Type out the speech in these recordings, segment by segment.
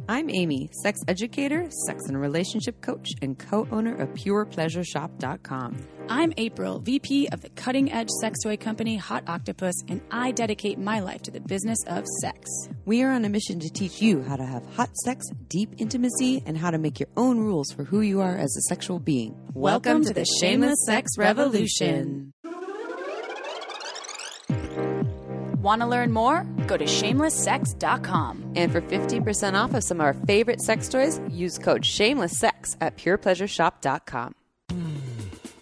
I'm Amy, sex educator, sex and relationship coach, and co-owner of PurePleasureShop.com. I'm April, VP of the cutting-edge sex toy company Hot Octopus, and I dedicate my life to the business of sex. We are on a mission to teach you how to have hot sex, deep intimacy, and how to make your own rules for who you are as a sexual being. Welcome to the Shameless Sex Revolution. Want to learn more? Go to shamelesssex.com. And for 15% off of some of our favorite sex toys, use code SHAMELESSSEX at PurePleasureShop.com.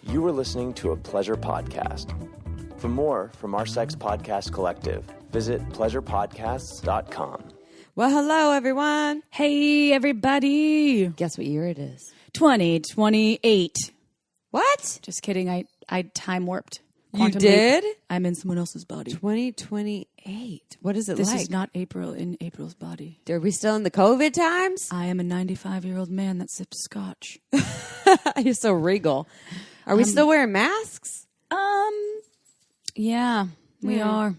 You were listening to a pleasure podcast. For more from our sex podcast collective, visit pleasurepodcasts.com. Well, hello, everyone. Hey, everybody. Guess what year it is? 2028. What? Just kidding. I time warped. You did? I'm in someone else's body. 2028. What is it This like? is not April in April's body. Are we still in the COVID times? I am a 95-year-old man that sips scotch. You're so regal. Are we still wearing masks? Yeah, we are.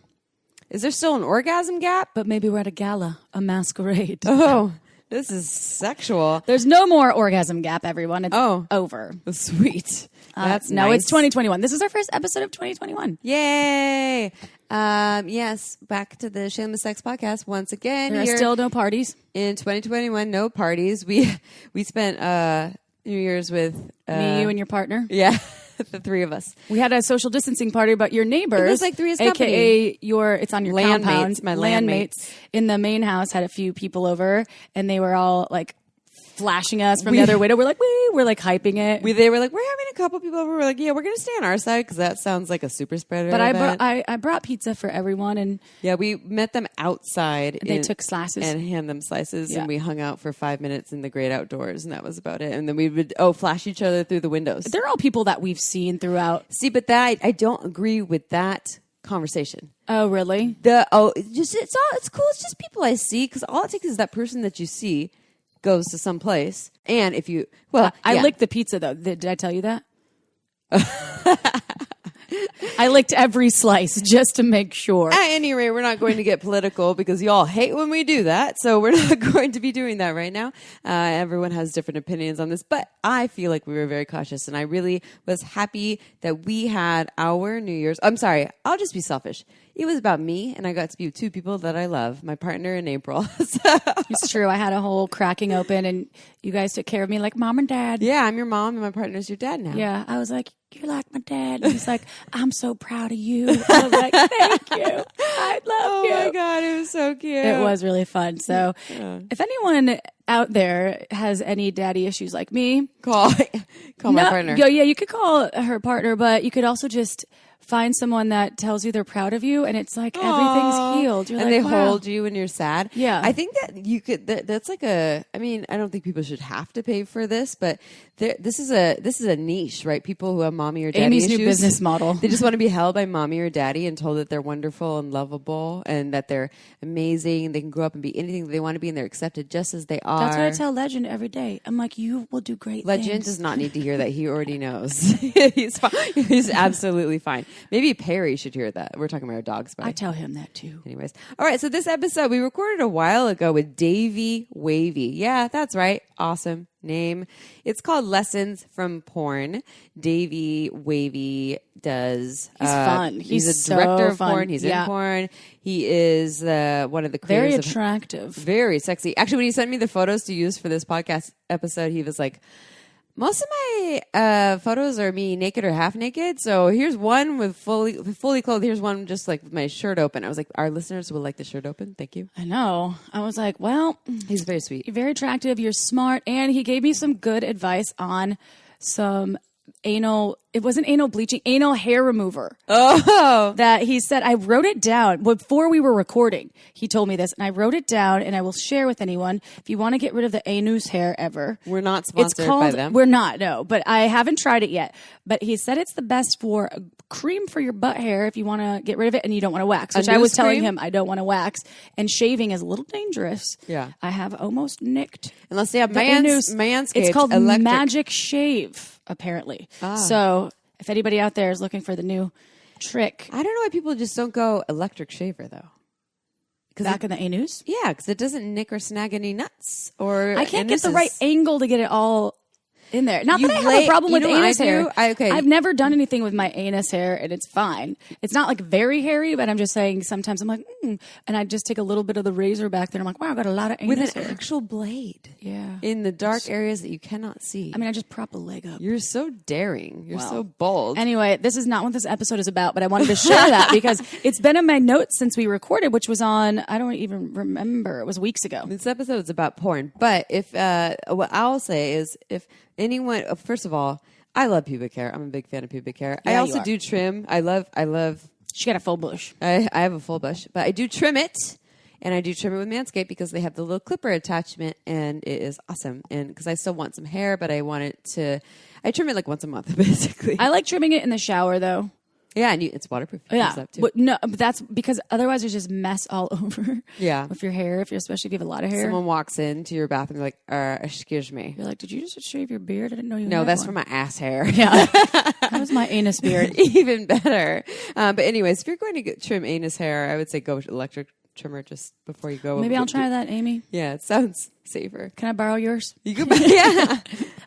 Is there still an orgasm gap? But maybe we're at a gala, a masquerade. Oh, this is sexual. There's no more orgasm gap, everyone. It's over. Sweet. That's no, nice. it's 2021. This is our first episode of 2021. Yay. Yes, back to the Shameless Sex podcast once again. There are still no parties. In 2021, no parties. We spent New Year's with... Me, you, and your partner. Yeah, the three of us. We had a social distancing party, but your neighbors... It was like Three's Company. AKA it's on your compound. My landmates. In the main house had a few people over, and they were all like flashing us from the other window. We're like, we're like hyping it. They were like, we're having a couple people over. We're like, yeah, we're going to stay on our side because that sounds like a super spreader But event. I brought pizza for everyone, and yeah, we met them outside. they took slices and hand them slices, Yeah. and we hung out for 5 minutes in the great outdoors, and that was about it. And then we would flash each other through the windows. they're all people that we've seen throughout. See, but that I don't agree with that conversation. Oh, really? It's cool. It's just people I see because all it takes is that person that you see goes to some place, and if you I licked the pizza though. Did I tell you that? I licked every slice just to make sure. At any rate, we're not going to get political because y'all hate when we do that. So we're not going to be doing that right now. Everyone has different opinions on this, but I feel like we were very cautious, and I really was happy that we had our New Year's. I'm sorry, I'll just be selfish. It was about me, and I got to be with two people that I love, my partner and April. It's true. I had a whole cracking open, and you guys took care of me like mom and dad. Yeah, I'm your mom, and my partner's your dad now. Yeah, I was like, you're like my dad. And he's like, I'm so proud of you. I was like, thank you. I love you. Oh, my God, it was so cute. It was really fun. So if anyone out there has any daddy issues like me, call my partner. Yeah, you could call her partner, but you could also just find someone that tells you they're proud of you, and it's like everything's healed. You're and like, they wow. hold you when you're sad. Yeah. I think that you could. That's like I don't think people should have to pay for this, but this is a niche, right? People who have mommy or daddy Amy's issues. new business model. They just want to be held by mommy or daddy and told that they're wonderful and lovable and that they're amazing. They can grow up and be anything that they want to be, and they're accepted just as they are. That's what I tell Legend every day. I'm like, you will do great Legend things. does not need to hear that. He already knows. He's fine. He's absolutely fine. Maybe Perry should hear that. We're talking about our dogs. I tell him that too. Anyways. All right. So this episode we recorded a while ago with Davey Wavey. Yeah, that's right. Awesome name. It's called Lessons from Porn. Davey Wavey does. He's fun. He's a so director of fun. porn. He's Yeah. in porn. He is one of the Very creators attractive. very sexy. Actually, when he sent me the photos to use for this podcast episode, he was like, most of my photos are me naked or half naked. So here's one with fully clothed. Here's one just like with my shirt open. I was like, our listeners will like the shirt open. Thank you. I know. I was like, well, He's very sweet. you're very attractive. You're smart. And he gave me some good advice on some it wasn't anal bleaching, anal hair remover. Oh. That he said, I wrote it down before we were recording. He told me this, and I wrote it down, and I will share with anyone. If you want to get rid of the anus hair ever. We're not sponsored by them. We're not, no. But I haven't tried it yet. But he said it's the best for a cream for your butt hair if you want to get rid of it and you don't want to wax. Which I was telling him I don't want to wax. And shaving is a little dangerous. Yeah. I have almost nicked. Unless they have Manscaped. It's called electric. Magic Shave, apparently. So if anybody out there is looking for the new trick. I don't know why people just don't go electric shaver, though. Back in the anus? Yeah, because it doesn't nick or snag any nuts or I can't get the anuses. right angle to get it all in there. Not You that I have lay- a problem you with know what anus I do? hair. Okay. I've never done anything with my anus hair, and it's fine. It's not like very hairy, but I'm just saying sometimes I'm like, and I just take a little bit of the razor back there. And I'm like, wow, I've got a lot of anus With an hair. actual blade. Yeah. In the dark areas that you cannot see. I mean, I just prop a leg up. You're so daring. You're Well, so bold. Anyway, this is not what this episode is about, but I wanted to share that because it's been in my notes since we recorded, which was on, I don't even remember. It was weeks ago. This episode is about porn. But if what I'll say is if anyone, first of all, I love pubic hair. I'm a big fan of pubic hair. Yeah, I also you are. do trim. I love She got a full bush. I have a full bush, but I do trim it, and I do trim it with Manscaped because they have the little clipper attachment, and it is awesome. And because I still want some hair, but I want it to, I trim it like once a month, basically. I like trimming it in the shower, though. Yeah, and it's waterproof. It Yeah, comes up, too. but no, but that's because otherwise there's just mess all over. Yeah. with your hair, especially if you have a lot of hair. Someone walks into your bathroom, they're like, excuse me. You're like, did you just shave your beard? I didn't know you. No, had that's one. for my ass hair. Yeah, that was my anus beard. Even better. But anyways, if you're going to trim anus hair, I would say go with electric trimmer just before you go. Maybe I'll try that, Amy. Yeah, it sounds safer. Can I borrow yours? You can, yeah.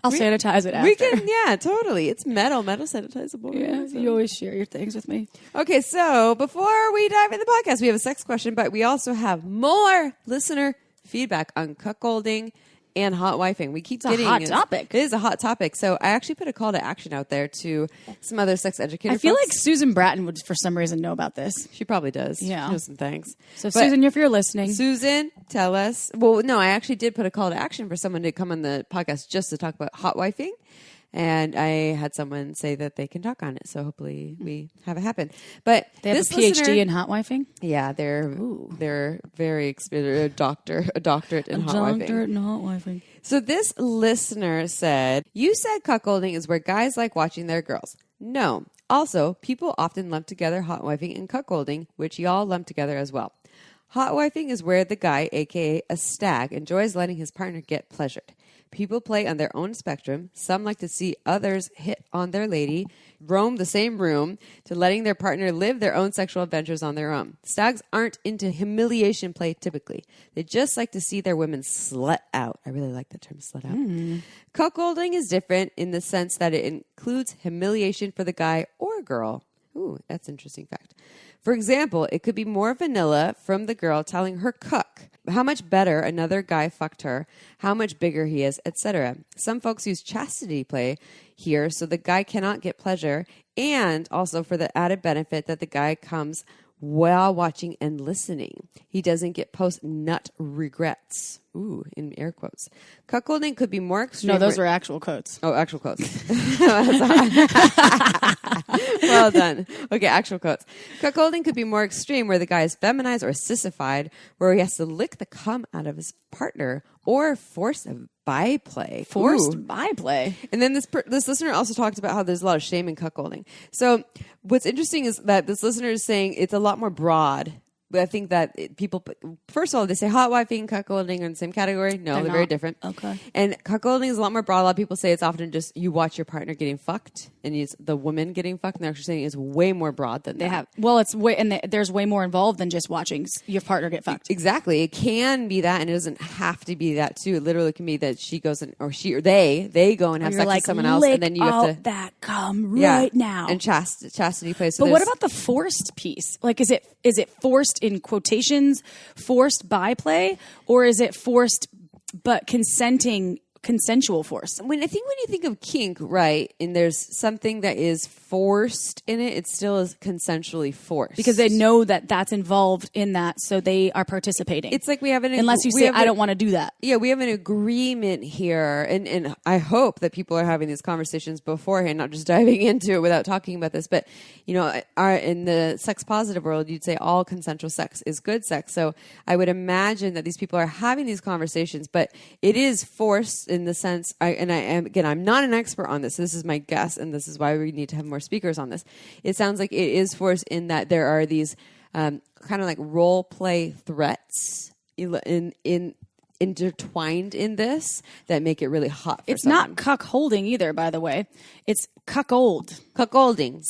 I'll sanitize it after. We can, yeah, totally. It's metal sanitizable. Yeah, so. you always share your things with me. Okay, so before we dive into the podcast, we have a sex question, but we also have more listener feedback on cuckolding and hotwifing. We keep getting a hot topic. It is a hot topic. So I actually put a call to action out there to some other sex educators. I feel like Susan Bratton would, for some reason, know about this. She probably does. Yeah. She knows some things. So, But Susan, if you're listening, Susan, tell us. Well, no, I actually did put a call to action for someone to come on the podcast just to talk about hotwifing. And I had someone say that they can talk on it. So hopefully we have it happen. But they have this a PhD listener, in hotwifing. yeah, they're very experienced, a doctorate in hotwifing. Doctorate in hotwifing. So this listener said, you said cuckolding is where guys like watching their girls. No. Also, people often lump together hotwifing and cuckolding, which y'all lump together as well. Hotwifing is where the guy, aka a stag, enjoys letting his partner get pleasured. People play on their own spectrum. Some like to see others hit on their lady, roam the same room, to letting their partner live their own sexual adventures on their own. Stags aren't into humiliation play typically. They just like to see their women slut out. I really like the term slut out. Cuckolding is different in the sense that it includes humiliation for the guy or girl. Ooh, that's an interesting fact. For example, it could be more vanilla from the girl telling her cuck how much better another guy fucked her, how much bigger he is, etc. Some folks use chastity play here so the guy cannot get pleasure, and also for the added benefit that the guy comes while watching and listening. He doesn't get post-nut regrets. Ooh, in air quotes. Cuckolding could be more extreme. No, those were actual quotes. Oh, actual quotes. Well done. Okay, actual quotes. Cuckolding could be more extreme where the guy is feminized or sissified, where he has to lick the cum out of his partner, or forced byplay. Forced Ooh. byplay. And then this listener also talked about how there's a lot of shame in cuckolding. So what's interesting is that this listener is saying it's a lot more broad. But I think that people, first of all, they say hotwifing and cuckolding are in the same category. No, they're very different. Okay. And cuckolding is a lot more broad. A lot of people say it's often just you watch your partner getting fucked and it's the woman getting fucked. And they're actually saying it's way more broad than that. It's way, and there's way more involved than just watching your partner get fucked. Exactly. It can be that, and it doesn't have to be that too. It literally can be that she goes in, or she or they go and have sex with someone else, and then you have to that cum right now. And chastity plays. So but what about the forced piece? Like, is it forced in quotations, forced byplay, or is it forced but consensual force? When you think of kink, right, and there's something that is forced in it, it still is consensually forced because they know that that's involved in that, so they are participating. It's like we have unless you say I don't want to do that. Yeah, we have an agreement here, and I hope that people are having these conversations beforehand, not just diving into it without talking about this. But in the sex positive world, you'd say all consensual sex is good sex. So I would imagine that these people are having these conversations, but it is forced in the sense. I'm not an expert on this. So this is my guess, and this is why we need to have more speakers on this. It sounds like it is forced in that there are these kind of like role play threats intertwined in this that make it really hot. It's not cuckolding either, by the way. It's cuckold. Cuckolding.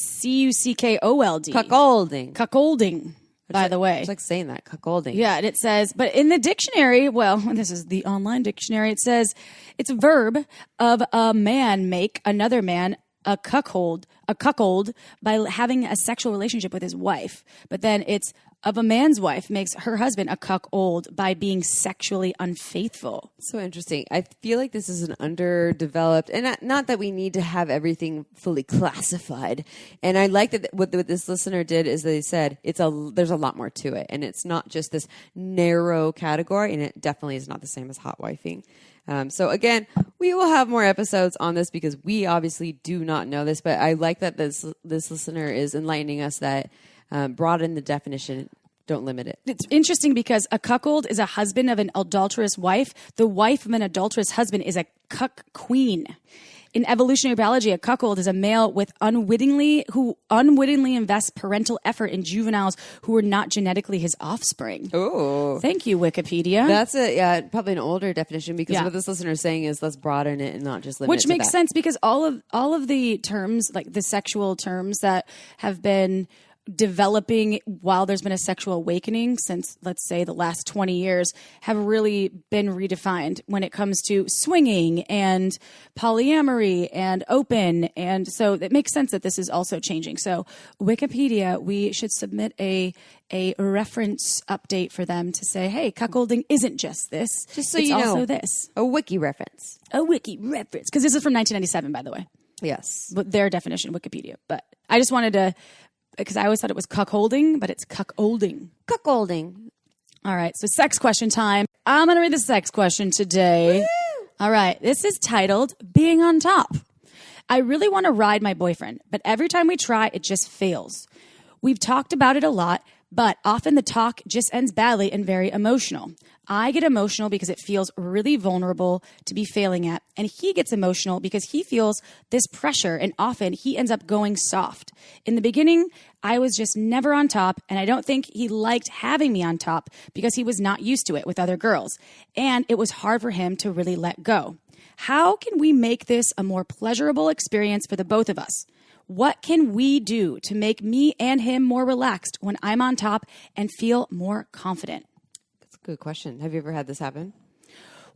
Cuckold. Cuckolding. Cuckolding. by the way. It's like saying that, cuckolding. Yeah, and it says, but in the dictionary, well, this is the online dictionary, it says it's a verb of a man make another man a cuckold by having a sexual relationship with his wife. But then it's of a man's wife makes her husband a cuckold by being sexually unfaithful. So interesting. I feel like this is an underdeveloped, and not that we need to have everything fully classified. And I like that what this listener did is they said there's a lot more to it, and it's not just this narrow category, and it definitely is not the same as hotwifing. So again, we will have more episodes on this because we obviously do not know this, but I like that this listener is enlightening us that broaden the definition, don't limit it. It's interesting because a cuckold is a husband of an adulterous wife. The wife of an adulterous husband is a cuck queen. In evolutionary biology, a cuckold is a male who unwittingly invests parental effort in juveniles who are not genetically his offspring. Oh, thank you, Wikipedia. That's probably an older definition because what this listener is saying is let's broaden it and not just limit. Which it makes to that. sense because all of the terms, like the sexual terms that have been developing while there's been a sexual awakening since, let's say, the last 20 years, have really been redefined when it comes to swinging and polyamory and open. And so it makes sense that this is also changing. So Wikipedia, we should submit a reference update for them to say, hey, cuckolding isn't just this. Just so it's you know. also this. A wiki reference. A wiki reference. Because this is from 1997, by the way. Yes. But their definition, Wikipedia. But I just wanted to, because I always thought it was cuckolding, but it's cuckolding. Cuckolding. All right, so sex question time. I'm going to read the sex question today. Woo! All right, this is titled Being on Top. I really want to ride my boyfriend, but every time we try, it just fails. We've talked about it a lot, but often the talk just ends badly and very emotional. I get emotional because it feels really vulnerable to be failing at, and he gets emotional because he feels this pressure, and often he ends up going soft. In the beginning, I was just never on top, and I don't think he liked having me on top because he was not used to it with other girls, and it was hard for him to really let go. How can we make this a more pleasurable experience for the both of us? What can we do to make me and him more relaxed when I'm on top and feel more confident? Good question. Have you ever had this happen?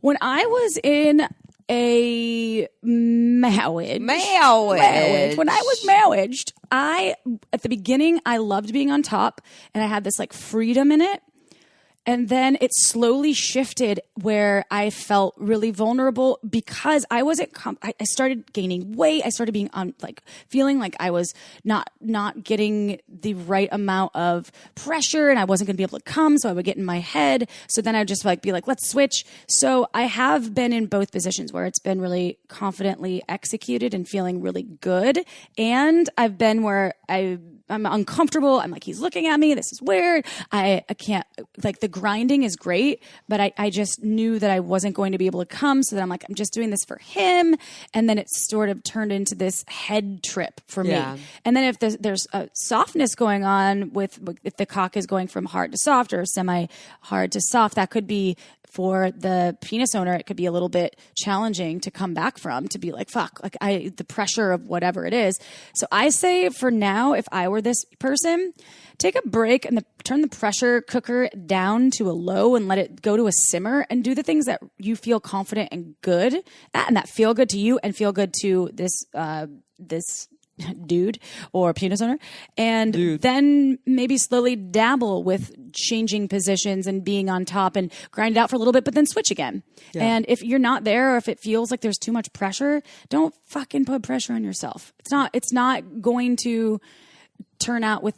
When I was in a marriage. When I was marriaged, at the beginning, I loved being on top and I had this like freedom in it. And then it slowly shifted where I felt really vulnerable because I wasn't, I started gaining weight. I started being feeling like I was not getting the right amount of pressure and I wasn't going to be able to come. So I would get in my head. So then I'd just be like, let's switch. So I have been in both positions where it's been really confidently executed and feeling really good. And I've been where I'm uncomfortable. I'm like, he's looking at me. This is weird. I can't, the grinding is great, but I just knew that I wasn't going to be able to come. So then I'm like, I'm just doing this for him. And then it sort of turned into this head trip for me. And then if there's a softness going on if the cock is going from hard to soft or semi hard to soft, that could be for the penis owner, it could be a little bit challenging to come back from, to be like, fuck, the pressure of whatever it is. So I say for now, if I were this person, take a break and turn the pressure cooker down to a low and let it go to a simmer and do the things that you feel confident and good at and that feel good to you and feel good to this dude or penis owner, and then maybe slowly dabble with changing positions and being on top and grind it out for a little bit, but then switch again. And if you're not there or if it feels like there's too much pressure, don't fucking put pressure on yourself. It's not going to turn out not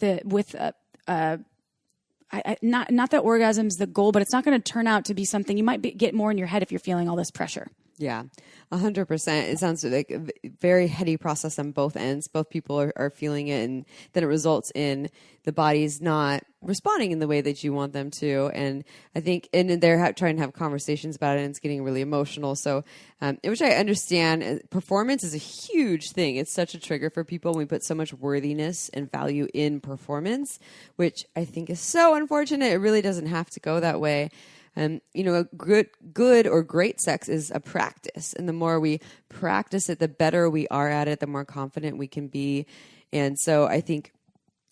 that orgasm's the goal, but it's not going to turn out to be something you might get more in your head if you're feeling all this pressure. Yeah, 100%. It sounds like a very heady process on both ends. Both people are feeling it, and then it results in the body's not responding in the way that you want them to. And I think, and they're trying to have conversations about it, and it's getting really emotional. So, which I understand, performance is a huge thing. It's such a trigger for people. We put so much worthiness and value in performance, which I think is so unfortunate. It really doesn't have to go that way. Good or great sex is a practice. And the more we practice it, the better we are at it, the more confident we can be. And so I think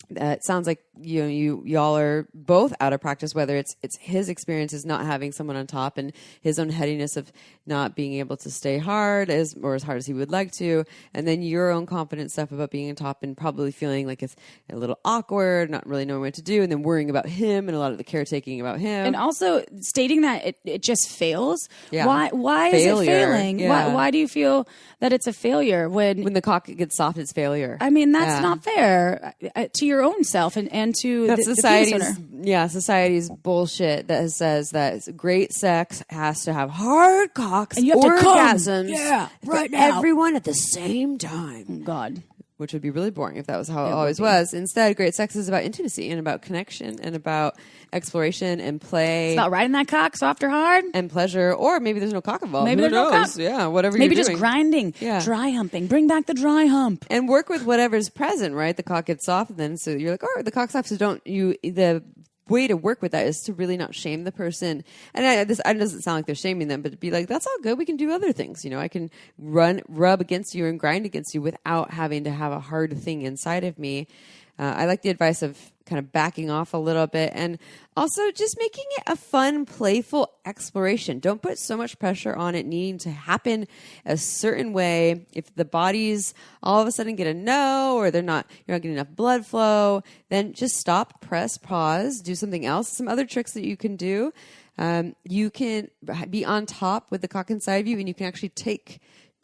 it sounds like y'all are both out of practice, whether it's his experiences not having someone on top and his own headiness of not being able to stay hard as hard as he would like to, and then your own confident stuff about being on top and probably feeling like it's a little awkward, not really knowing what to do, and then worrying about him and a lot of the caretaking about him, and also stating that it just fails. Yeah. Why Failure. is it failing? Yeah. Why do you feel that it's a failure when the cock gets soft? It's failure. I mean, that's not fair to your own self and to that's the society's penis owner. Society's bullshit that says that great sex has to have hard cocks and you have orgasms to come. Right for now. everyone at the same time. Oh, God. Which would be really boring if that was how it always was. Instead, great sex is about intimacy and about connection and about exploration and play. It's about riding that cock soft or hard. And pleasure. Or maybe there's no cock involved. Maybe Who there's no knows? cock. Yeah, whatever Maybe you're just doing. grinding. Yeah. Dry humping. Bring back the dry hump. And work with whatever's present, right? The cock gets soft, and then so you're like, oh, the cock's soft. So the way to work with that is to really not shame the person. And this doesn't sound like they're shaming them, but to be like, that's all good. We can do other things. I can rub against you and grind against you without having to have a hard thing inside of me. I like the advice of kind of backing off a little bit and also just making it a fun, playful exploration. Don't put so much pressure on it needing to happen a certain way. If the bodies all of a sudden get a no, or you're not getting enough blood flow, then just stop, press, pause, do something else. Some other tricks that you can do. You can be on top with the cock inside of you, and you can actually take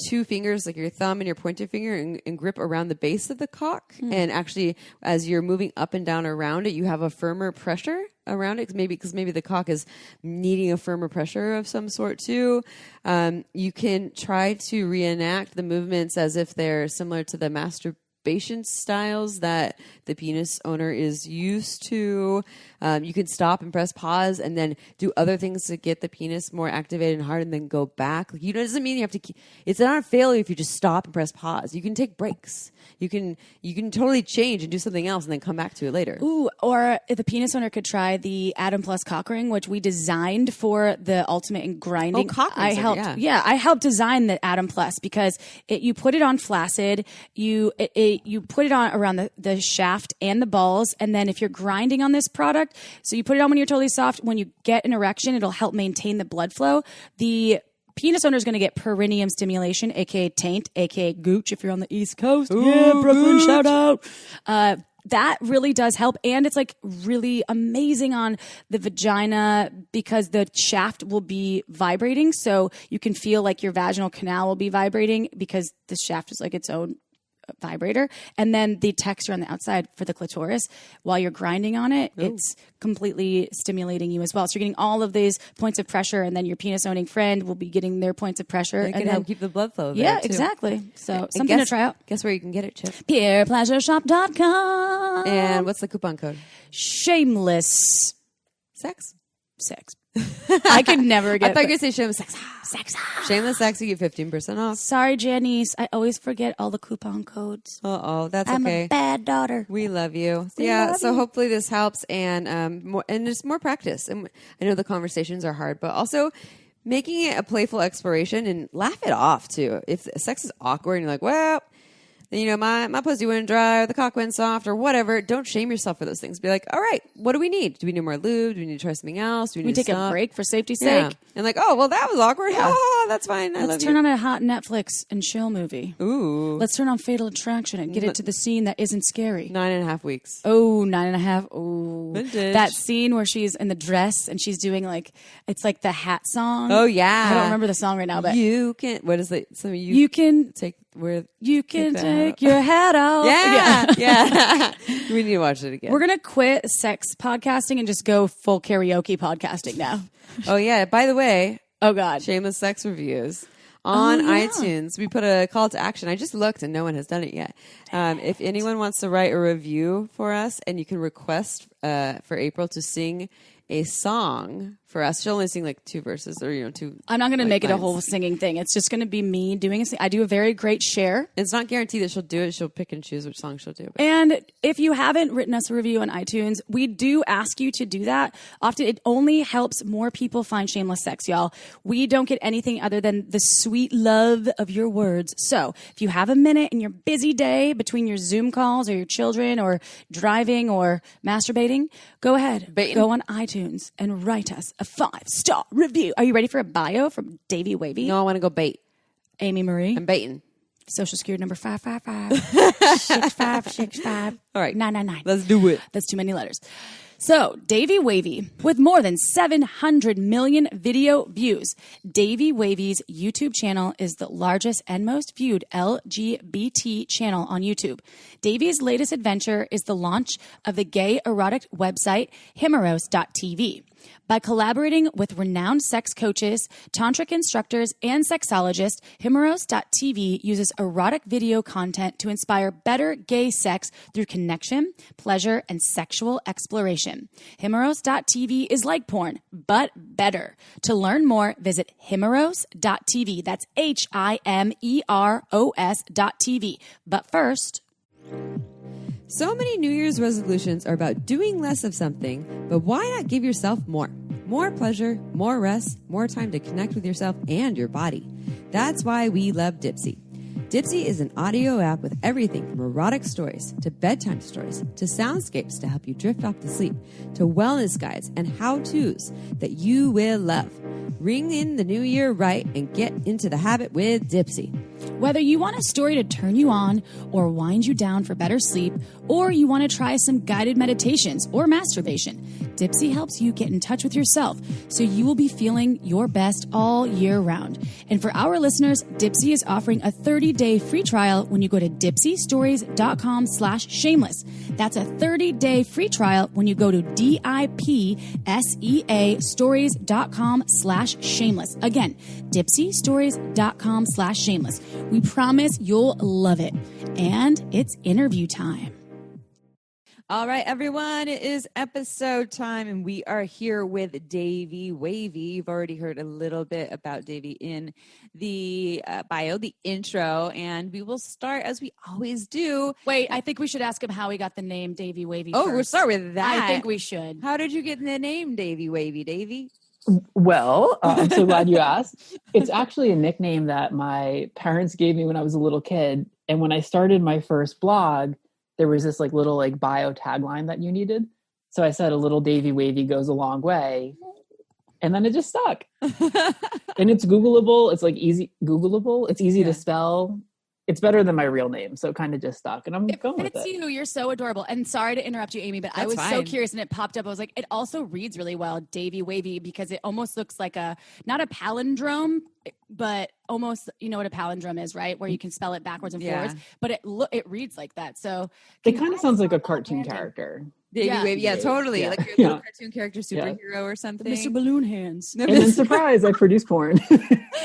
two fingers, like your thumb and your pointer finger, and grip around the base of the cock. And actually, as you're moving up and down around it, you have a firmer pressure around it. Because maybe the cock is needing a firmer pressure of some sort too. You can try to reenact the movements as if they're similar to the masturbation styles that the penis owner is used to. You can stop and press pause and then do other things to get the penis more activated and hard and then go back. It doesn't mean you have to it's not a failure if you just stop and press pause. You can take breaks. You can totally change and do something else and then come back to it later. Ooh, or if the penis owner could try the Adam Plus cock ring, which we designed for the ultimate in grinding. Oh, cock rings, I helped design the Adam Plus because you put it on flaccid, you put it on around the shaft and the balls, and then if you're grinding on this product, so you put it on when you're totally soft, when you get an erection, it'll help maintain the blood flow. The penis owner is going to get perineum stimulation, aka taint, aka gooch if you're on the East Coast. Ooh, yeah, Brooklyn, gooch. Shout out. That really does help, and it's like really amazing on the vagina because the shaft will be vibrating, so you can feel like your vaginal canal will be vibrating because the shaft is like its own vibrator. And then the texture on the outside for the clitoris, while you're grinding on it, it's completely stimulating you as well. So you're getting all of these points of pressure, and then your penis owning friend will be getting their points of pressure. It can help keep the blood flow there, yeah, too. exactly. So something to try out. Guess where you can get it, Chip? PurePleasureShop.com. And what's the coupon code? Shameless Sex. I could never get I thought you were going to say shameless sex. sex. Shameless sex, you get 15% off. Sorry, Janice. I always forget all the coupon codes. Uh-oh, that's I'm okay. a bad daughter. We love you. We love you. Hopefully this helps and just more practice. And I know the conversations are hard, but also making it a playful exploration and laugh it off too. If sex is awkward and you're like, well, then, my pussy went dry or the cock went soft or whatever. Don't shame yourself for those things. Be like, all right, what do we need? Do we need more lube? Do we need to try something else? Do we need to take stop? a break for safety's sake? And like, oh, well, that was awkward. Yeah. Oh, that's fine. Let's turn on a hot Netflix and chill movie. Ooh. Let's turn on Fatal Attraction and get it to the scene that isn't scary. 9.5 weeks. Oh, 9.5. Oh, Vintage. That scene where she's in the dress and she's doing it's like the hat song. Oh, yeah. I don't remember the song right now, but you can. What is it? So you can take where you can take your hat off. Yeah. We need to watch it again. We're gonna quit sex podcasting and just go full karaoke podcasting now. Oh yeah. By the way, oh god, Shameless Sex reviews on iTunes. We put a call to action. I just looked and no one has done it yet. If anyone wants to write a review for us, and you can request for April to sing a song for us. She'll only sing like 2 verses or, two. I'm not going to make it a lines. whole singing thing. It's just going to be me doing I do a very great share. It's not guaranteed that she'll do it. She'll pick and choose which song she'll do. But. And if you haven't written us a review on iTunes, we do ask you to do that. Often it only helps more people find Shameless Sex, y'all. We don't get anything other than the sweet love of your words. So if you have a minute in your busy day between your Zoom calls or your children or driving or masturbating, go ahead, go on iTunes and write us a 5-star review. Are you ready for a bio from Davey Wavey? No, I want to go bait. Amy Marie. I'm baiting. Social security number 555-6565. All right. 999. Let's do it. That's too many letters. So, Davey Wavey, with more than 700 million video views, Davey Wavey's YouTube channel is the largest and most viewed LGBT channel on YouTube. Davey's latest adventure is the launch of the gay erotic website, himeros.tv. By collaborating with renowned sex coaches, tantric instructors, and sexologists, Himeros.tv uses erotic video content to inspire better gay sex through connection, pleasure, and sexual exploration. Himeros.tv is like porn, but better. To learn more, visit Himeros.tv. That's HIMEROS.tv. But first... So many New Year's resolutions are about doing less of something, but why not give yourself more? More pleasure, more rest, more time to connect with yourself and your body. That's why we love Dipsy. Dipsy is an audio app with everything from erotic stories to bedtime stories to soundscapes to help you drift off to sleep to wellness guides and how-tos that you will love. Ring in the new year right and get into the habit with Dipsy. Whether you want a story to turn you on or wind you down for better sleep, or you want to try some guided meditations or masturbation, Dipsy helps you get in touch with yourself so you will be feeling your best all year round. And for our listeners, Dipsy is offering a 30-day free trial when you go to dipsystories.com/shameless. That's a 30-day free trial when you go to DIPSEA stories.com/shameless. Again, dipsystories.com/shameless. We promise you'll love it. And it's interview time. All right, everyone, it is episode time, and we are here with Davey Wavey. You've already heard a little bit about Davey in the bio, the intro, and we will start as we always do. Wait, I think we should ask him how he got the name Davey Wavey Oh, first. we'll start with that. I think we should. How did you get the name Davey Wavey, Davey? Well, I'm so glad you asked. It's actually a nickname that my parents gave me when I was a little kid. And when I started my first blog, there was this little bio tagline that you needed. So I said, a little Davey Wavey goes a long way. And then it just stuck. And it's Googleable. It's easy Googleable. It's easy to spell. It's better than my real name. So it kind of just stuck. And I'm going with it. You. You're so adorable. And sorry to interrupt you, Amy, but I was so curious and it popped up. I was like, it also reads really well, Davey Wavey, because it almost looks like not a palindrome, but almost, you know what a palindrome is, right? Where you can spell it backwards and forwards, but it reads like that. So it kind of sounds like a cartoon character. Davey Wavey, totally. Like your little cartoon character superhero or something. Mr. Balloon Hands. And then surprise, I produce porn.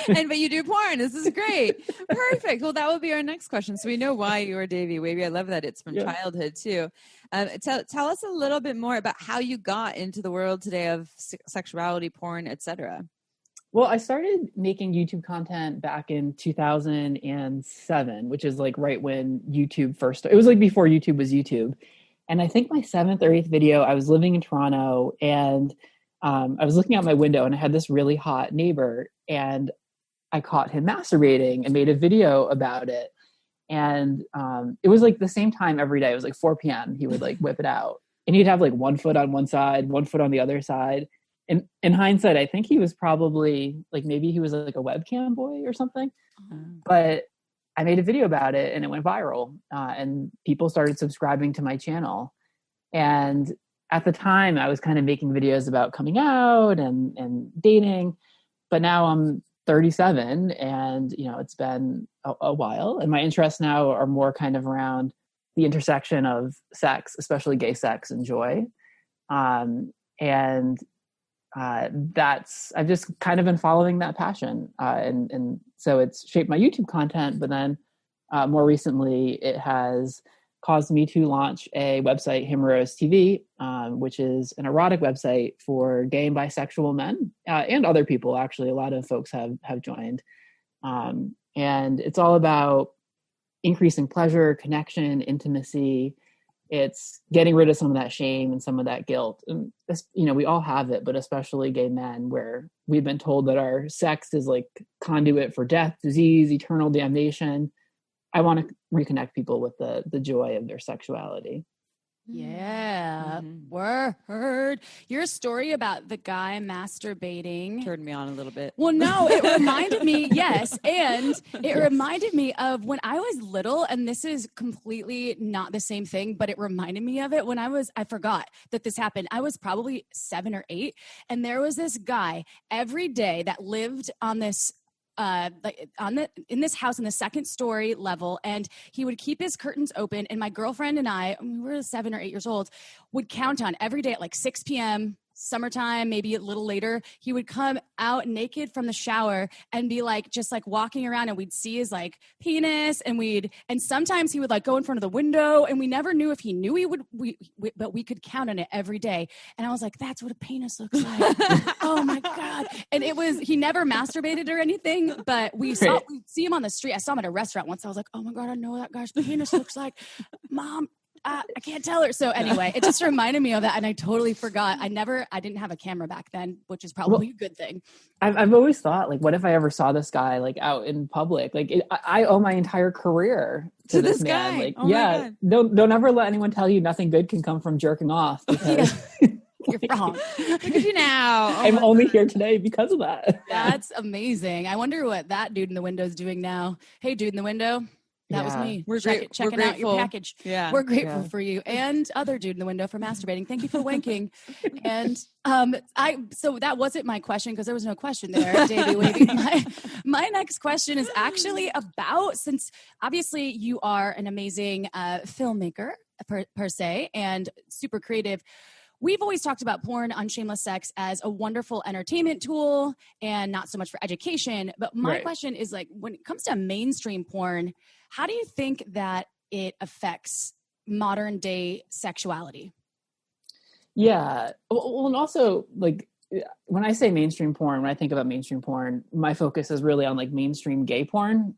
But you do porn. This is great. Perfect. Well, that will be our next question. So we know why you are Davey Wavey. I love that it's from childhood too. Tell us a little bit more about how you got into the world today of sexuality, porn, etc. Well, I started making YouTube content back in 2007, which is right when YouTube first started. It was before YouTube was YouTube. And I think my 7th or 8th video, I was living in Toronto and I was looking out my window and I had this really hot neighbor and I caught him masturbating and made a video about it. And it was the same time every day. It was 4 p.m. He would whip it out and he'd have 1 foot on one side, 1 foot on the other side. And in hindsight, I think he was probably maybe he was a webcam boy or something, but I made a video about it and it went viral and people started subscribing to my channel. And at the time I was kind of making videos about coming out and dating, but now I'm 37 and, it's been a while. And my interests now are more kind of around the intersection of sex, especially gay sex and joy. I've just kind of been following that passion. And so it's shaped my YouTube content, but then more recently it has caused me to launch a website, Himrose TV, which is an erotic website for gay and bisexual men and other people. Actually, a lot of folks have joined. And it's all about increasing pleasure, connection, intimacy. It's getting rid of some of that shame and some of that guilt. And we all have it, but especially gay men, where we've been told that our sex is like conduit for death, disease, eternal damnation. I want to reconnect people with the joy of their sexuality. Yeah. Word. Your story about the guy masturbating turned me on a little bit. Well, no, it reminded me, yes. And it reminded me of when I was little, and this is completely not the same thing, but it reminded me of it when I forgot that this happened. I was probably 7 or 8. And there was this guy every day that lived on this in this house in the second story level, and he would keep his curtains open, and my girlfriend and I, we were 7 or 8 years old, would count on every day at like 6 p.m. summertime, maybe a little later, he would come out naked from the shower and be like, just like walking around, and we'd see his like penis, and sometimes he would like go in front of the window, and we never knew if he knew he would, but we could count on it every day. And I was like, that's what a penis looks like. Oh my God. And he never masturbated or anything, but we'd see him on the street. I saw him at a restaurant once. I was like, oh my God, I know what that guy's penis looks like. Mom, I can't tell her. So anyway, it just reminded me of that. And I totally forgot. I didn't have a camera back then, which is probably a good thing. I've always thought, like, what if I ever saw this guy like out in public? Like I owe my entire career to this man. guy. Like, Oh don't ever let anyone tell you nothing good can come from jerking off. Because You're wrong. Look at you now. Oh I'm only here today because of that. That's amazing. I wonder what that dude in the window is doing now. Hey, dude in the window. That was me. We're checking out your package. Yeah. We're grateful for you and other dude in the window for masturbating. Thank you for wanking. And so that wasn't my question because there was no question there, Davey Wavey. My next question is actually about, since obviously you are an amazing filmmaker per se and super creative. We've always talked about porn on Shameless Sex as a wonderful entertainment tool and not so much for education. But my question is, like, when it comes to mainstream porn, how do you think that it affects modern day sexuality? Yeah. Well, and also, like, when I say mainstream porn, when I think about mainstream porn, my focus is really on like mainstream gay porn.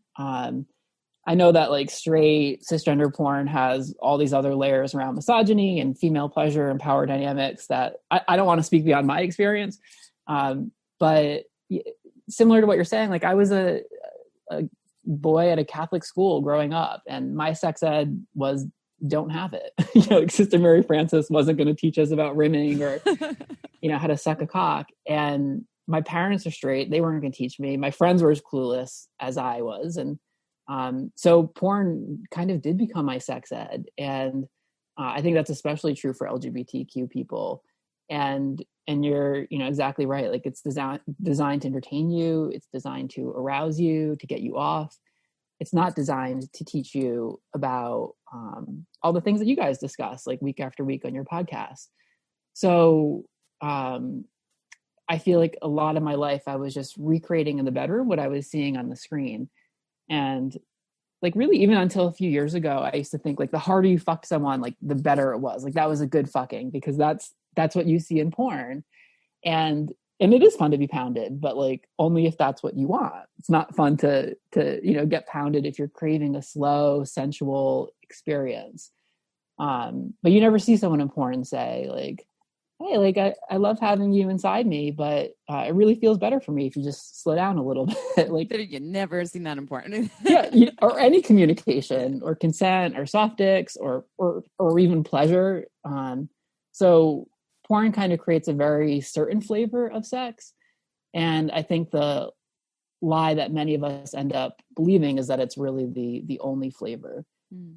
I know that like straight cisgender porn has all these other layers around misogyny and female pleasure and power dynamics that I don't want to speak beyond my experience. But similar to what you're saying, like I was a boy at a Catholic school growing up, and my sex ed was don't have it. Like Sister Mary Frances wasn't going to teach us about rimming or, how to suck a cock. And my parents are straight. They weren't going to teach me. My friends were as clueless as I was. And so porn kind of did become my sex ed. And I think that's especially true for LGBTQ people. And you're, exactly right. Like it's designed to entertain you. It's designed to arouse you, to get you off. It's not designed to teach you about all the things that you guys discuss like week after week on your podcast. So I feel like a lot of my life, I was just recreating in the bedroom what I was seeing on the screen. And like really even until a few years ago, I used to think like the harder you fucked someone, like the better it was. Like that was a good fucking, because that's what you see in porn. And it is fun to be pounded, but like only if that's what you want. It's not fun to get pounded if you're craving a slow, sensual experience. But you never see someone in porn say like, hey, like I love having you inside me, but it really feels better for me if you just slow down a little bit. Like you never seen that in porn. Yeah, or any communication or consent or soft dicks or even pleasure. So porn kind of creates a very certain flavor of sex. And I think the lie that many of us end up believing is that it's really the only flavor.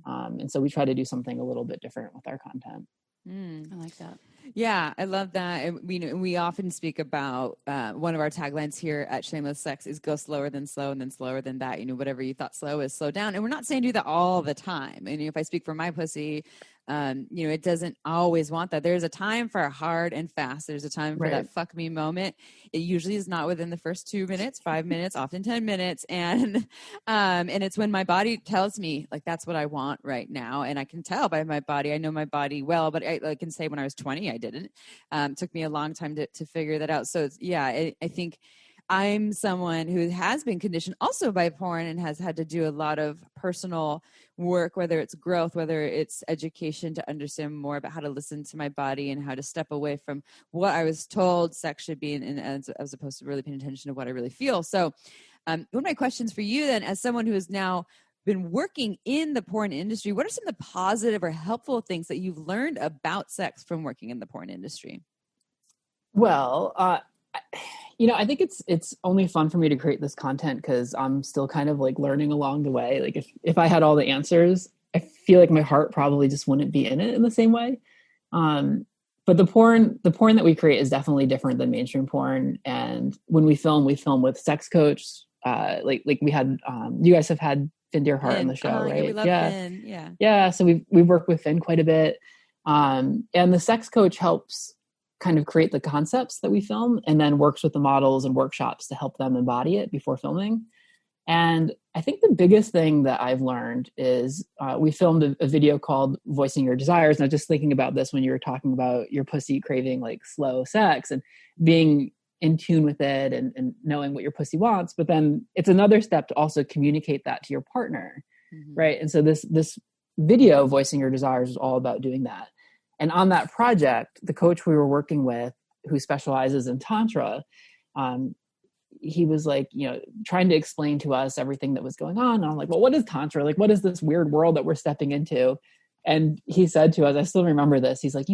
And so we try to do something a little bit different with our content. I like that. Yeah, I love that. And we often speak about one of our taglines here at Shameless Sex is go slower than slow and then slower than that. Whatever you thought slow is, slow down. And we're not saying do that all the time. And if I speak for my pussy, it doesn't always want that. There's a time for hard and fast. There's a time for that fuck me moment. It usually is not within the first 2 minutes, 5 minutes, often 10 minutes. And it's when my body tells me like, that's what I want right now. And I can tell by my body, I know my body well, but I can say when I was 20, I didn't. It took me a long time to figure that out. So I think I'm someone who has been conditioned also by porn and has had to do a lot of personal work, whether it's growth, whether it's education to understand more about how to listen to my body and how to step away from what I was told sex should be and as opposed to really paying attention to what I really feel. So one of my questions for you then, as someone who has now been working in the porn industry, what are some of the positive or helpful things that you've learned about sex from working in the porn industry? Well, I think it's only fun for me to create this content because I'm still kind of like learning along the way. Like if I had all the answers, I feel like my heart probably just wouldn't be in it in the same way. But the porn that we create is definitely different than mainstream porn. And when we film with sex coach. Like we had, you guys have had Finn Dearhart on the show, right? Yeah, we love Finn. Yeah. So we've worked with Finn quite a bit. And the sex coach helps kind of create the concepts that we film and then works with the models and workshops to help them embody it before filming. And I think the biggest thing that I've learned is we filmed a video called Voicing Your Desires. And I was just thinking about this when you were talking about your pussy craving like slow sex and being in tune with it and knowing what your pussy wants. But then it's another step to also communicate that to your partner. Mm-hmm. Right. And so this video, Voicing Your Desires, is all about doing that. And on that project, the coach we were working with, who specializes in Tantra, he was like, trying to explain to us everything that was going on. And I'm like, well, what is Tantra? Like, what is this weird world that we're stepping into? And he said to us, I still remember this. He's like,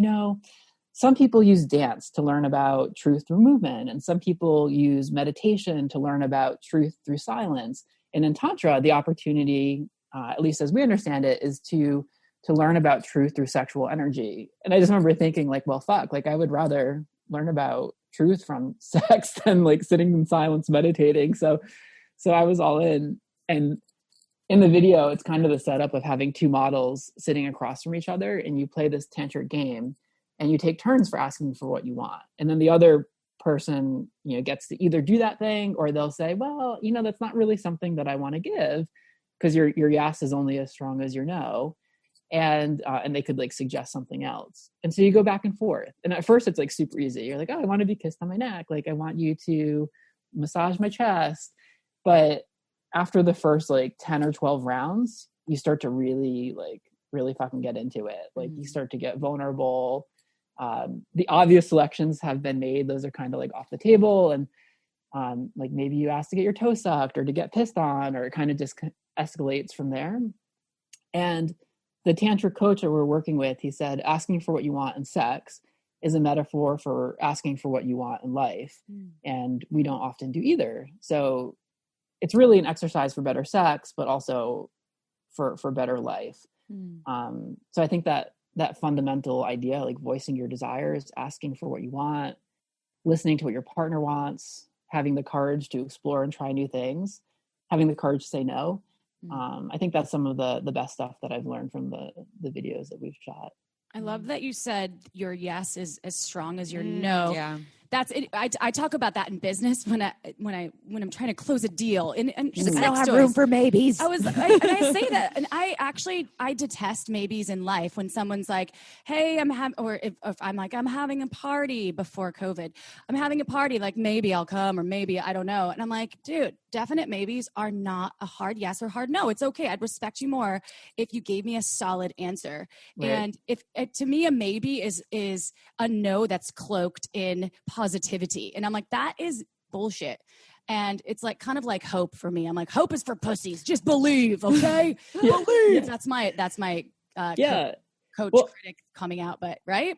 some people use dance to learn about truth through movement. And some people use meditation to learn about truth through silence. And in Tantra, the opportunity, at least as we understand it, is to learn about truth through sexual energy. And I just remember thinking like, well, fuck, like I would rather learn about truth from sex than like sitting in silence meditating. So I was all in. And in the video, it's kind of the setup of having two models sitting across from each other, and you play this tantric game and you take turns for asking for what you want. And then the other person, gets to either do that thing, or they'll say, well, that's not really something that I want to give, because your yes is only as strong as your no. And they could like suggest something else. And so you go back and forth. And at first it's like super easy. You're like, oh, I want to be kissed on my neck. Like I want you to massage my chest. But after the first like 10 or 12 rounds, you start to really fucking get into it. Like you start to get vulnerable. The obvious selections have been made. Those are kind of like off the table. And like maybe you ask to get your toe sucked or to get pissed on, or it kind of just escalates from there. And the tantra coach that we're working with, he said, asking for what you want in sex is a metaphor for asking for what you want in life. And we don't often do either. So it's really an exercise for better sex, but also for better life. So I think that fundamental idea, like voicing your desires, asking for what you want, listening to what your partner wants, having the courage to explore and try new things, having the courage to say no. I think that's some of the best stuff that I've learned from the videos that we've shot. I love that you said your yes is as strong as your no. Yeah. That's it. I talk about that in business when I'm trying to close a deal and just I don't have room for maybes. I say that, and I detest maybes in life when someone's like, hey, if I'm like, I'm having a party before COVID, I'm having a party, like maybe I'll come or maybe I don't know, and I'm like, dude, definite maybes are not a hard yes or hard no. It's okay. I'd respect you more if you gave me a solid answer. Right. And if to me a maybe is a no that's cloaked in positivity. And I'm like, that is bullshit. And it's like kind of like hope for me. I'm like, hope is for pussies. Just believe, okay? Believe. That's my coach critic coming out, but right?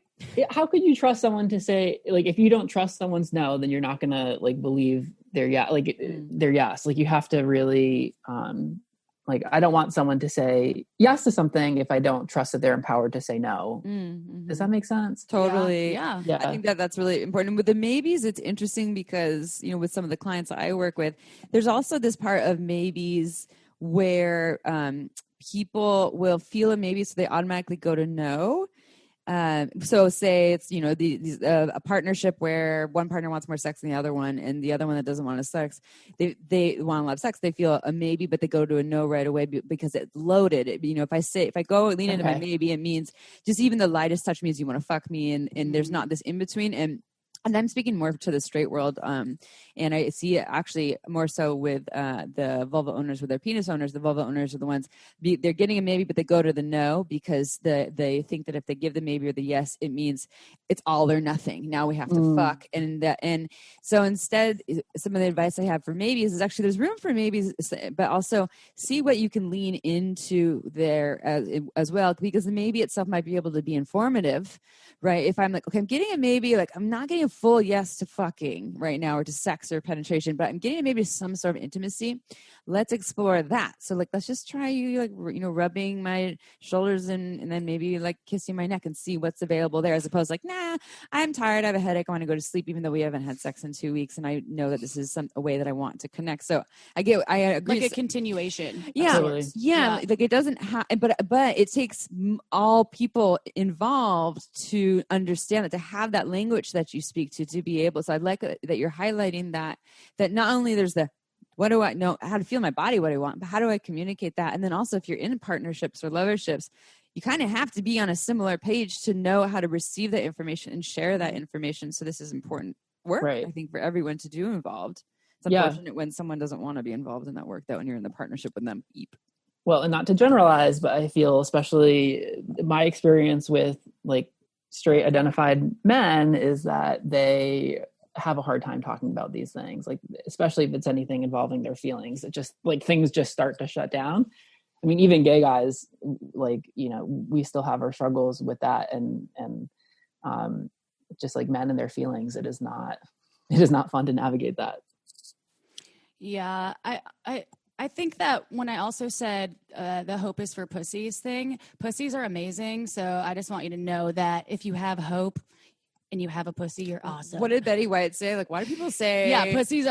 How could you trust someone to say, like, if you don't trust someone's no, then you're not gonna like believe their yes. Like their yes. Like you have to really Like, I don't want someone to say yes to something if I don't trust that they're empowered to say no. Mm-hmm. Does that make sense? Totally. Yeah. I think that's really important. With the maybes, it's interesting because, you know, with some of the clients I work with, there's also this part of maybes where people will feel a maybe, so they automatically go to no. So say it's, you know, a partnership where one partner wants more sex than the other one, and the other one that doesn't want to sex, they want a lot of sex. They feel a maybe, but they go to a no right away because it's loaded. You know, if I go lean into my maybe, it means just even the lightest touch means you want to fuck me, and there's not this in between. And I'm speaking more to the straight world, and I see it actually more so with the vulva owners, with their penis owners. The vulva owners are the ones, they're getting a maybe, but they go to the no because they think that if they give the maybe or the yes, it means it's all or nothing. Now we have to fuck. And so instead, some of the advice I have for maybes is actually there's room for maybes, but also see what you can lean into there as well, because the maybe itself might be able to be informative, right? If I'm like, okay, I'm getting a maybe, like I'm not getting a full yes to fucking right now or to sex or penetration, but I'm getting maybe some sort of intimacy. Let's explore that. So like, let's just try you like, you know, rubbing my shoulders and then maybe like kissing my neck and see what's available there, as opposed to like, nah, I'm tired, I have a headache, I want to go to sleep, even though we haven't had sex in 2 weeks. And I know that this is a way that I want to connect. So I agree. Like a continuation. Yeah. Totally. Yeah. Like it doesn't have, but it takes all people involved to understand that, to have that language that you speak to be able. So I'd like that you're highlighting that not only there's the, what do I know, how to feel my body, what I want, but how do I communicate that? And then also if you're in partnerships or loverships, you kind of have to be on a similar page to know how to receive that information and share that information. So this is important work, Right. I think, for everyone to do involved. It's unfortunate when someone doesn't want to be involved in that work, though, and you're in the partnership with them. Well, and not to generalize, but I feel, especially my experience with like straight identified men, is that they have a hard time talking about these things, like especially if it's anything involving their feelings. It just like things just start to shut down. I mean, even gay guys, like, you know, we still have our struggles with that, and just like men and their feelings, it is not fun to navigate that. Yeah, I think that when I also said the hope is for pussies thing, pussies are amazing. So I just want you to know that if you have hope and you have a pussy, you're awesome. What did Betty White say? Like, why do people say? Yeah, pussies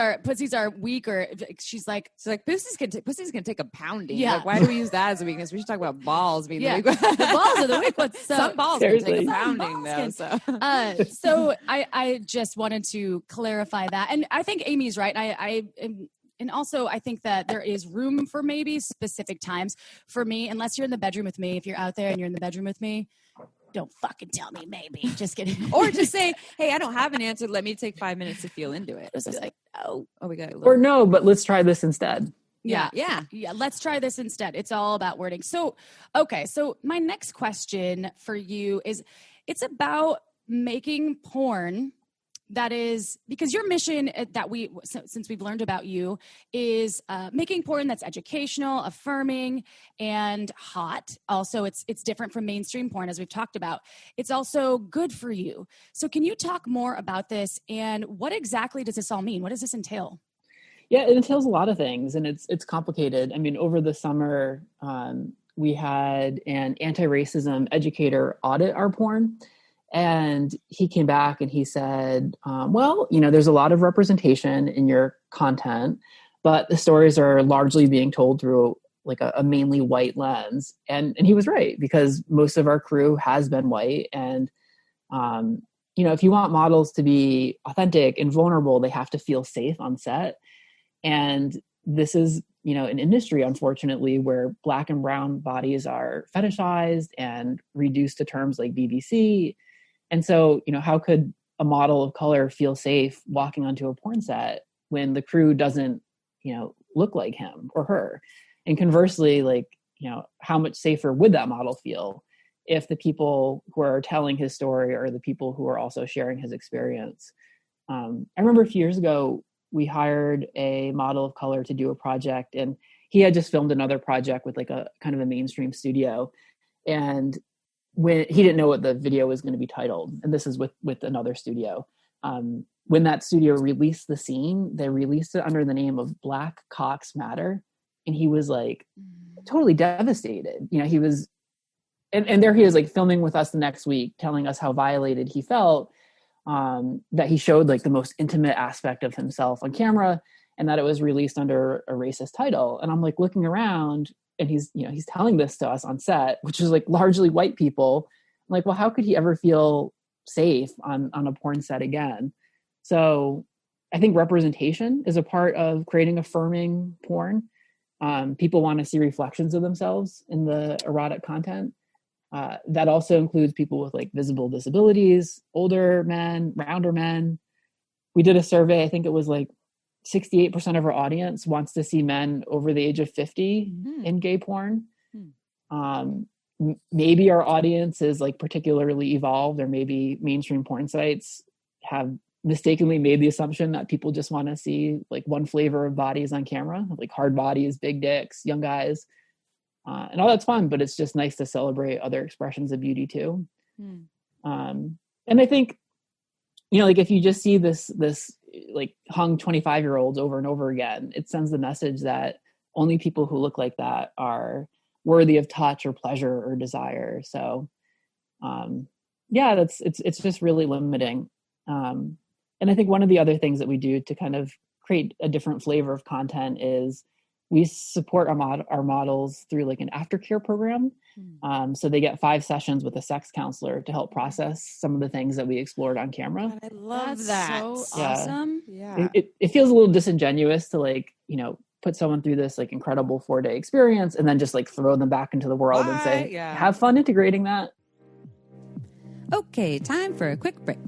are weak, or she's like pussies can take a pounding. Yeah. Like, why do we use that as a weakness? We should talk about balls being the weak. The balls are the weak ones. So, some balls seriously. can take a pounding though. So I just wanted to clarify that, and I think Amy's right. And also, I think that there is room for maybe specific times for me, unless you're in the bedroom with me. If you're out there and you're in the bedroom with me, don't fucking tell me maybe. Just kidding. Or just say, hey, I don't have an answer. Let me take 5 minutes to feel into it. Just be like, we got Or no, but let's try this instead. Yeah. Let's try this instead. It's all about wording. So, okay. So my next question for you is, it's about making porn that is, because your mission since we've learned about you, is making porn that's educational, affirming, and hot. Also, it's different from mainstream porn, as we've talked about. It's also good for you. So can you talk more about this, and what exactly does this all mean? What does this entail? Yeah, it entails a lot of things, and it's complicated. I mean, over the summer, we had an anti-racism educator audit our porn. And he came back and he said, well, you know, there's a lot of representation in your content, but the stories are largely being told through like a mainly white lens. And he was right, because most of our crew has been white. And, you know, if you want models to be authentic and vulnerable, they have to feel safe on set. And this is, you know, an industry, unfortunately, where Black and brown bodies are fetishized and reduced to terms like BBC. And so, you know, how could a model of color feel safe walking onto a porn set when the crew doesn't, you know, look like him or her? And conversely, like, you know, how much safer would that model feel if the people who are telling his story are the people who are also sharing his experience? I remember a few years ago, we hired a model of color to do a project, and he had just filmed another project with like a kind of a mainstream studio. And when he didn't know what the video was going to be titled, and this is with another studio. When that studio released the scene, they released it under the name of Black Cocks Matter. and he was like totally devastated. You know, he was, and there he is like filming with us the next week, telling us how violated he felt, that he showed like the most intimate aspect of himself on camera, and that it was released under a racist title. And I'm like looking around, and he's telling this to us on set, which is like largely white people. I'm like, well, how could he ever feel safe on a porn set again? So I think representation is a part of creating affirming porn. People want to see reflections of themselves in the erotic content. That also includes people with like visible disabilities, older men, rounder men. We did a survey. I think it was like 68% of our audience wants to see men over the age of 50 in gay porn. Maybe our audience is like particularly evolved, or maybe mainstream porn sites have mistakenly made the assumption that people just want to see like one flavor of bodies on camera, like hard bodies, big dicks, young guys. And all that's fun, but it's just nice to celebrate other expressions of beauty too. And I think, you know, like if you just see this like hung 25-year-olds over and over again, it sends the message that only people who look like that are worthy of touch or pleasure or desire. So, yeah, it's just really limiting. And I think one of the other things that we do to kind of create a different flavor of content is we support our models through like an aftercare program. So they get 5 sessions with a sex counselor to help process some of the things that we explored on camera. God, I love That's that. so awesome. Yeah. It feels a little disingenuous to like, you know, put someone through this like incredible 4-day experience and then just like throw them back into the world and say, have fun integrating that. Okay, time for a quick break.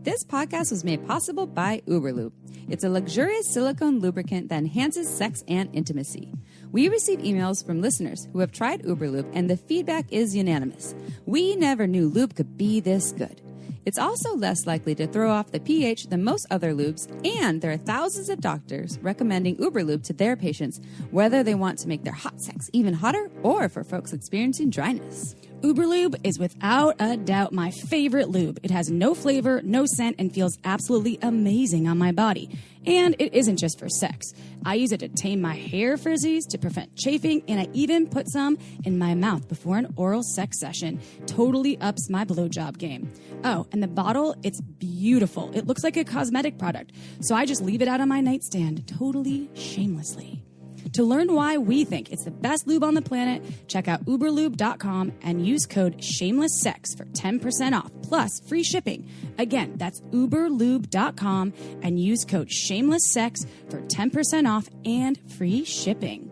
This podcast was made possible by Uberlube. It's a luxurious silicone lubricant that enhances sex and intimacy. We receive emails from listeners who have tried Uberlube, and the feedback is unanimous. We never knew lube could be this good. It's also less likely to throw off the pH than most other lubes, and there are thousands of doctors recommending Uberlube to their patients, whether they want to make their hot sex even hotter or for folks experiencing dryness. Uberlube is without a doubt my favorite lube. It has no flavor, no scent, and feels absolutely amazing on my body. And it isn't just for sex. I use it to tame my hair frizzies, to prevent chafing, and I even put some in my mouth before an oral sex session. Totally ups my blowjob game. Oh, and the bottle, it's beautiful. It looks like a cosmetic product, so I just leave it out on my nightstand, totally shamelessly. To learn why we think it's the best lube on the planet, check out uberlube.com and use code SHAMELESSSEX for 10% off, plus free shipping. Again, that's uberlube.com and use code SHAMELESSSEX for 10% off and free shipping.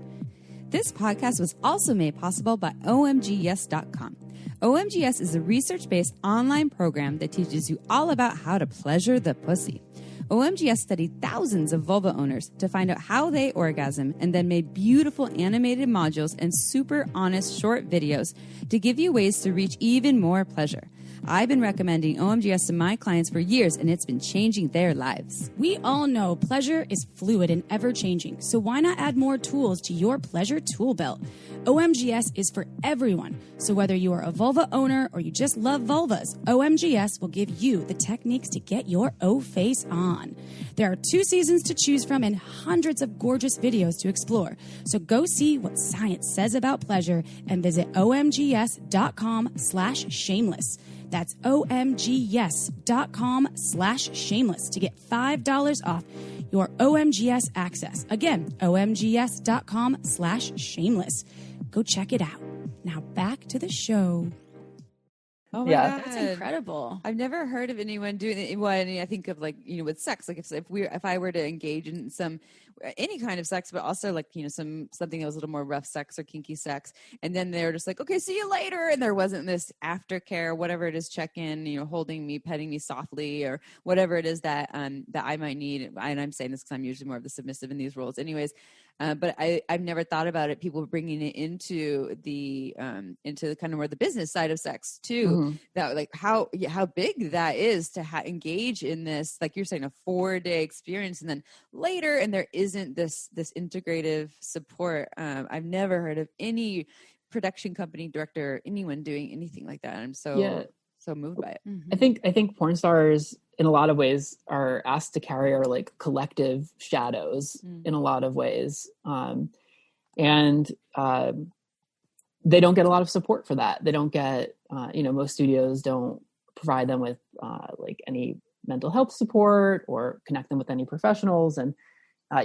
This podcast was also made possible by omgyes.com. OMGS is a research-based online program that teaches you all about how to pleasure the pussy. OMGS studied thousands of vulva owners to find out how they orgasm and then made beautiful animated modules and super honest short videos to give you ways to reach even more pleasure. I've been recommending OMGS to my clients for years, and it's been changing their lives. We all know pleasure is fluid and ever-changing, so why not add more tools to your pleasure tool belt? OMGS is for everyone, so whether you are a vulva owner or you just love vulvas, OMGS will give you the techniques to get your O-face on. There are 2 seasons to choose from and hundreds of gorgeous videos to explore, so go see what science says about pleasure and visit omgs.com/shameless. That's omgyes.com/shameless to get $5 off your OMGS access. Again, omgs.com/shameless. Go check it out. Now back to the show. Oh my Yeah. God. That's incredible. I've never heard of anyone doing it. Well, I think of like, you know, with sex, like if I were to engage in any kind of sex, but also like, you know, something that was a little more rough sex or kinky sex. And then they're just like, okay, see you later. And there wasn't this aftercare, whatever it is, check in, you know, holding me, petting me softly or whatever it is that I might need. And I'm saying this because I'm usually more of the submissive in these roles anyways. But I've never thought about it. People bringing it into the kind of more the business side of sex too. Mm-hmm. That like how big that is to engage in this, like you're saying, a 4-day experience, and then later, and there isn't this integrative support. I've never heard of any production company director, anyone doing anything like that. I'm so moved by it. Mm-hmm. I think porn stars in a lot of ways are asked to carry our like collective shadows in a lot of ways. And they don't get a lot of support for that. They don't get, most studios don't provide them with like any mental health support or connect them with any professionals. And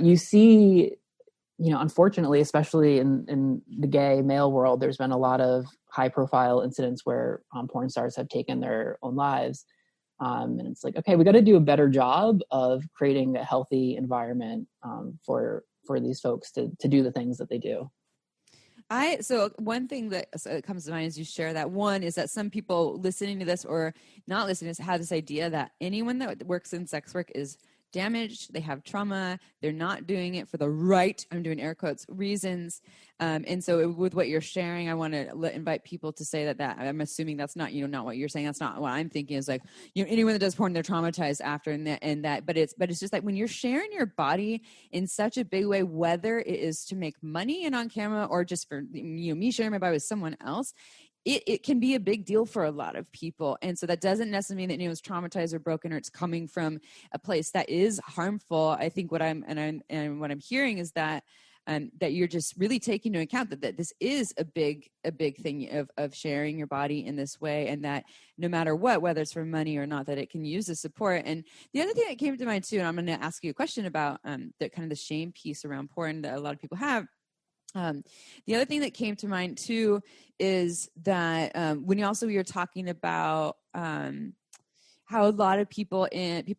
you see, unfortunately, especially in the gay male world, there's been a lot of high profile incidents where porn stars have taken their own lives. And it's like, okay, we got to do a better job of creating a healthy environment for these folks to do the things that they do. So one thing that comes to mind as you share that, one is that some people listening to this or not listening to this have this idea that anyone that works in sex work is damaged, they have trauma, they're not doing it for the right, I'm doing air quotes, reasons. And so with what you're sharing, I want to invite people to say that I'm assuming that's not, not what you're saying. That's not what I'm thinking is like, anyone that does porn, they're traumatized after but it's just like when you're sharing your body in such a big way, whether it is to make money and on camera or just for, me sharing my body with someone else, it can be a big deal for a lot of people. And so that doesn't necessarily mean that anyone's traumatized or broken or it's coming from a place that is harmful. I think what I'm hearing is that that you're just really taking into account that this is a big thing of sharing your body in this way, and that no matter what, whether it's for money or not, that it can use the support. And the other thing that came to mind too, and I'm going to ask you a question about the kind of the shame piece around porn that a lot of people have. The other thing that came to mind too is that when you're talking about how a lot of people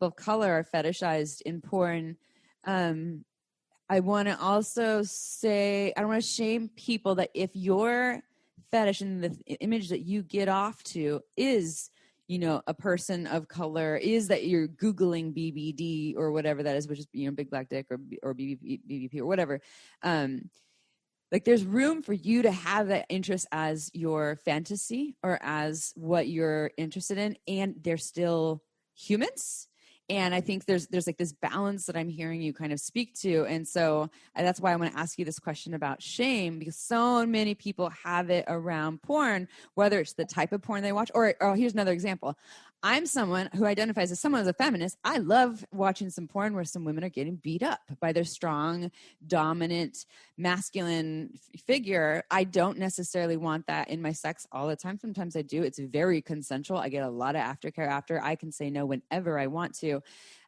of color are fetishized in porn, I want to also say I don't want to shame people that if your fetish and the image that you get off to is a person of color, is that you're Googling BBD or whatever that is, which is big black dick or BBP or whatever. Like there's room for you to have that interest as your fantasy or as what you're interested in, and they're still humans. And I think there's like this balance that I'm hearing you kind of speak to. And so that's why I want to ask you this question about shame, because so many people have it around porn, whether it's the type of porn they watch or here's another example. I'm someone who identifies as someone as a feminist. I love watching some porn where some women are getting beat up by their strong, dominant, masculine figure. I don't necessarily want that in my sex all the time. Sometimes I do. It's very consensual. I get a lot of aftercare after. I can say no whenever I want to.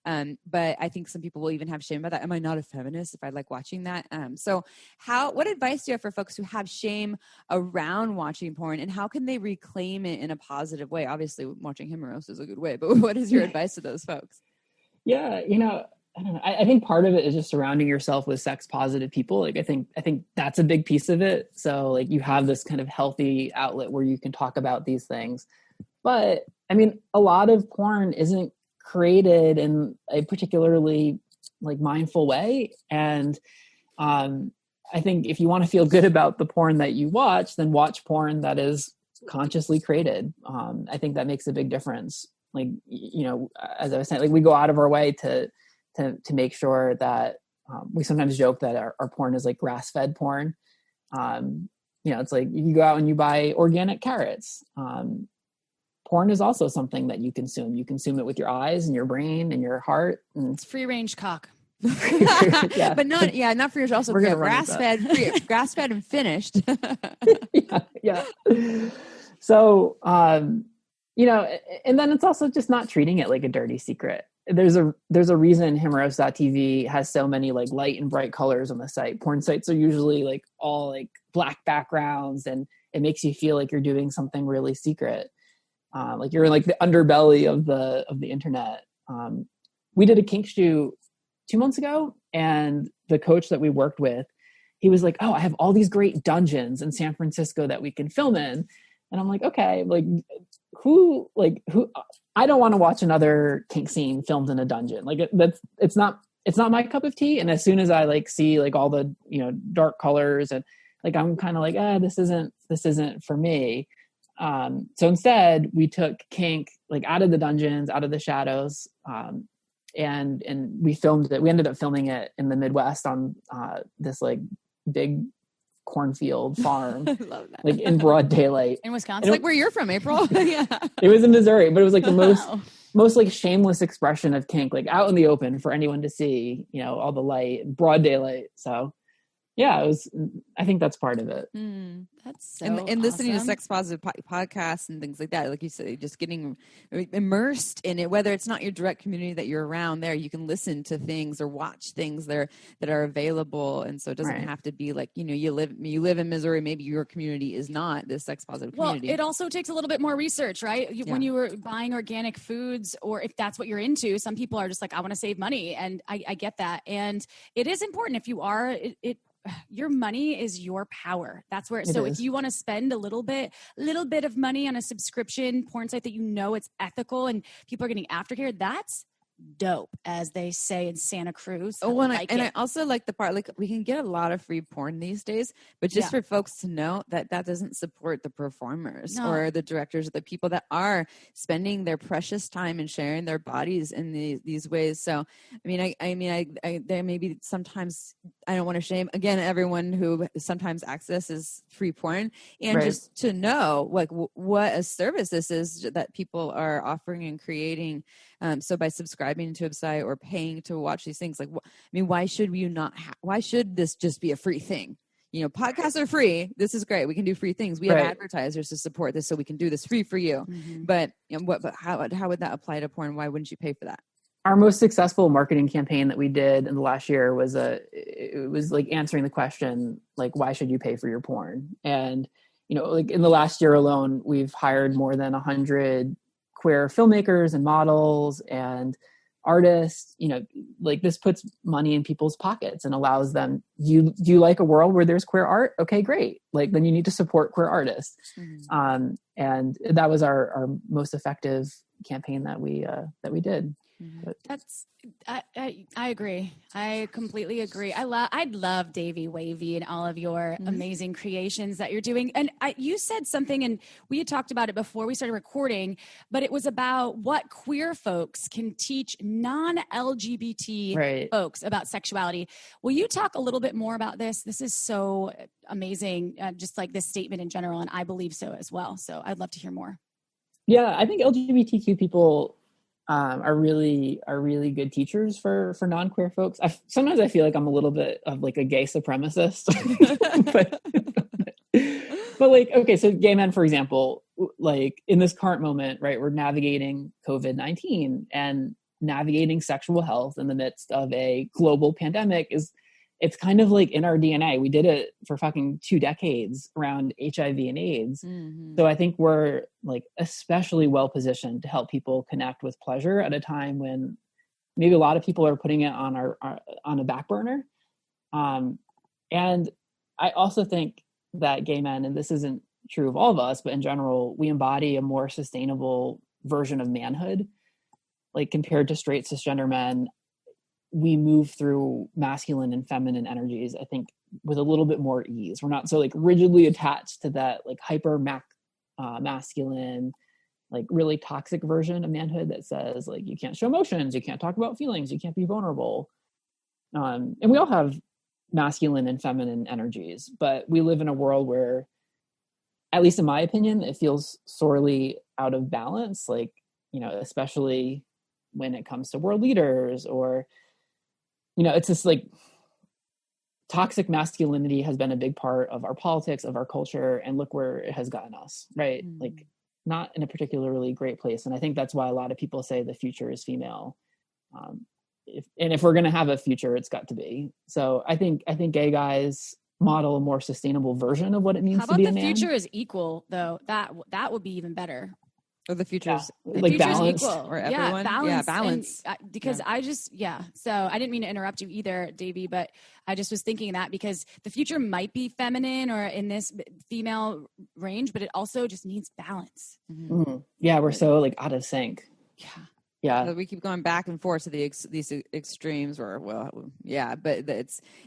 But I think some people will even have shame about that. Am I not a feminist if I like watching that? So what advice do you have for folks who have shame around watching porn, and how can they reclaim it in a positive way? Obviously watching Himeros is a good way, but what is your advice to those folks? Yeah. I don't know. I think part of it is just surrounding yourself with sex positive people. Like I think that's a big piece of it. So like you have this kind of healthy outlet where you can talk about these things. But I mean, a lot of porn isn't created in a particularly like mindful way. And I think if you want to feel good about the porn that you watch, then watch porn that is consciously created. I think that makes a big difference. Like, as I was saying, like we go out of our way to make sure that we sometimes joke that our porn is like grass-fed porn. It's like you go out and you buy organic carrots. Porn is also something that you consume. You consume it with your eyes and your brain and your heart. And it's free range cock. Yeah. But not free range. Also grass-fed and finished. yeah. So, and then it's also just not treating it like a dirty secret. There's a reason Himeros.tv has so many like light and bright colors on the site. Porn sites are usually like all like black backgrounds, and it makes you feel like you're doing something really secret. Like you're in like the underbelly of the internet. We did a kink shoot 2 months ago, and the coach that we worked with, he was like, "Oh, I have all these great dungeons in San Francisco that we can film in." And I'm like, "Okay, who? I don't want to watch another kink scene filmed in a dungeon. Like it's not my cup of tea." And as soon as I like see like all the dark colors, and like I'm kind of like, this isn't for me. So instead we took kink like out of the dungeons, out of the shadows, and we filmed it. We ended up filming it in the Midwest on this like big cornfield farm. I love that. Like in broad daylight in Wisconsin. Like where you're from, April. Yeah. It was in Missouri, but it was like the most like shameless expression of kink, like out in the open for anyone to see, all the light, broad daylight. So yeah, I think that's part of it. That's so and listening to awesome. sex positive podcasts and things like that, like you said, just getting immersed in it, whether it's not your direct community that you're around there, you can listen to things or watch things that are available. And so it doesn't have to be like, you live in Missouri, maybe your community is not this sex positive community. Well, it also takes a little bit more research, right? When you were buying organic foods, or if that's what you're into, some people are just like, I want to save money. And I get that. And it is important if you are, your money is your power. That's where, so if you want to spend a little bit of money on a subscription porn site that it's ethical and people are getting aftercare, that's dope, as they say in Santa Cruz. I also like the part, like, we can get a lot of free porn these days, but just for folks to know that doesn't support the performers or the directors or the people that are spending their precious time and sharing their bodies in these ways. So, I there may be sometimes, I don't want to shame again everyone who sometimes accesses free porn, and just to know like what a service this is that people are offering and creating. So by subscribing to a site or paying to watch these things, like, why should you not? Why should this just be a free thing? Podcasts are free. This is great. We can do free things. We have advertisers to support this, so we can do this free for you. Mm-hmm. But how would that apply to porn? Why wouldn't you pay for that? Our most successful marketing campaign that we did in the last year was it was like answering the question, like, why should you pay for your porn? And like in the last year alone, we've hired more than 100 queer filmmakers and models and artists. Like, this puts money in people's pockets and allows them, do you like a world where there's queer art? Okay, great. Like, then you need to support queer artists. Mm-hmm. And that was our most effective campaign that we did. I agree. I completely agree. I'd love Davey Wavey and all of your amazing creations that you're doing. And you said something, and we had talked about it before we started recording, but it was about what queer folks can teach non-LGBT folks about sexuality. Will you talk a little bit more about this? This is so amazing, just like this statement in general, and I believe so as well. So I'd love to hear more. Yeah, I think LGBTQ people are really good teachers for non-queer folks. Sometimes I feel like I'm a little bit of like a gay supremacist, but like, okay, so gay men, for example, like in this current moment, right, we're navigating COVID-19 and navigating sexual health in the midst of a global pandemic it's kind of like in our DNA. We did it for fucking 2 decades around HIV and AIDS. Mm-hmm. So I think we're like especially well positioned to help people connect with pleasure at a time when maybe a lot of people are putting it on on a back burner. And I also think that gay men, and this isn't true of all of us, but in general, we embody a more sustainable version of manhood. Like, compared to straight cisgender men, we move through masculine and feminine energies, I think, with a little bit more ease. We're not so like rigidly attached to that like hyper masculine, like really toxic version of manhood that says like, you can't show emotions, you can't talk about feelings, you can't be vulnerable. And we all have masculine and feminine energies, but we live in a world where, at least in my opinion, it feels sorely out of balance. Like, especially when it comes to world leaders, or it's just like toxic masculinity has been a big part of our politics, of our culture, and look where it has gotten us, right? Mm. Like, not in a particularly great place. And I think that's why a lot of people say the future is female. If we're going to have a future, it's got to be. So I think gay guys model a more sustainable version of what it means to be a man. How about the future is equal, though? That would be even better. Or the future is like balance, or everyone. Balance. Because so I didn't mean to interrupt you either, Davey, but I just was thinking that because the future might be feminine or in this female range, but it also just needs balance. Mm-hmm. Mm-hmm. Yeah, we're so like out of sync. Yeah. We keep going back and forth to these extremes, but and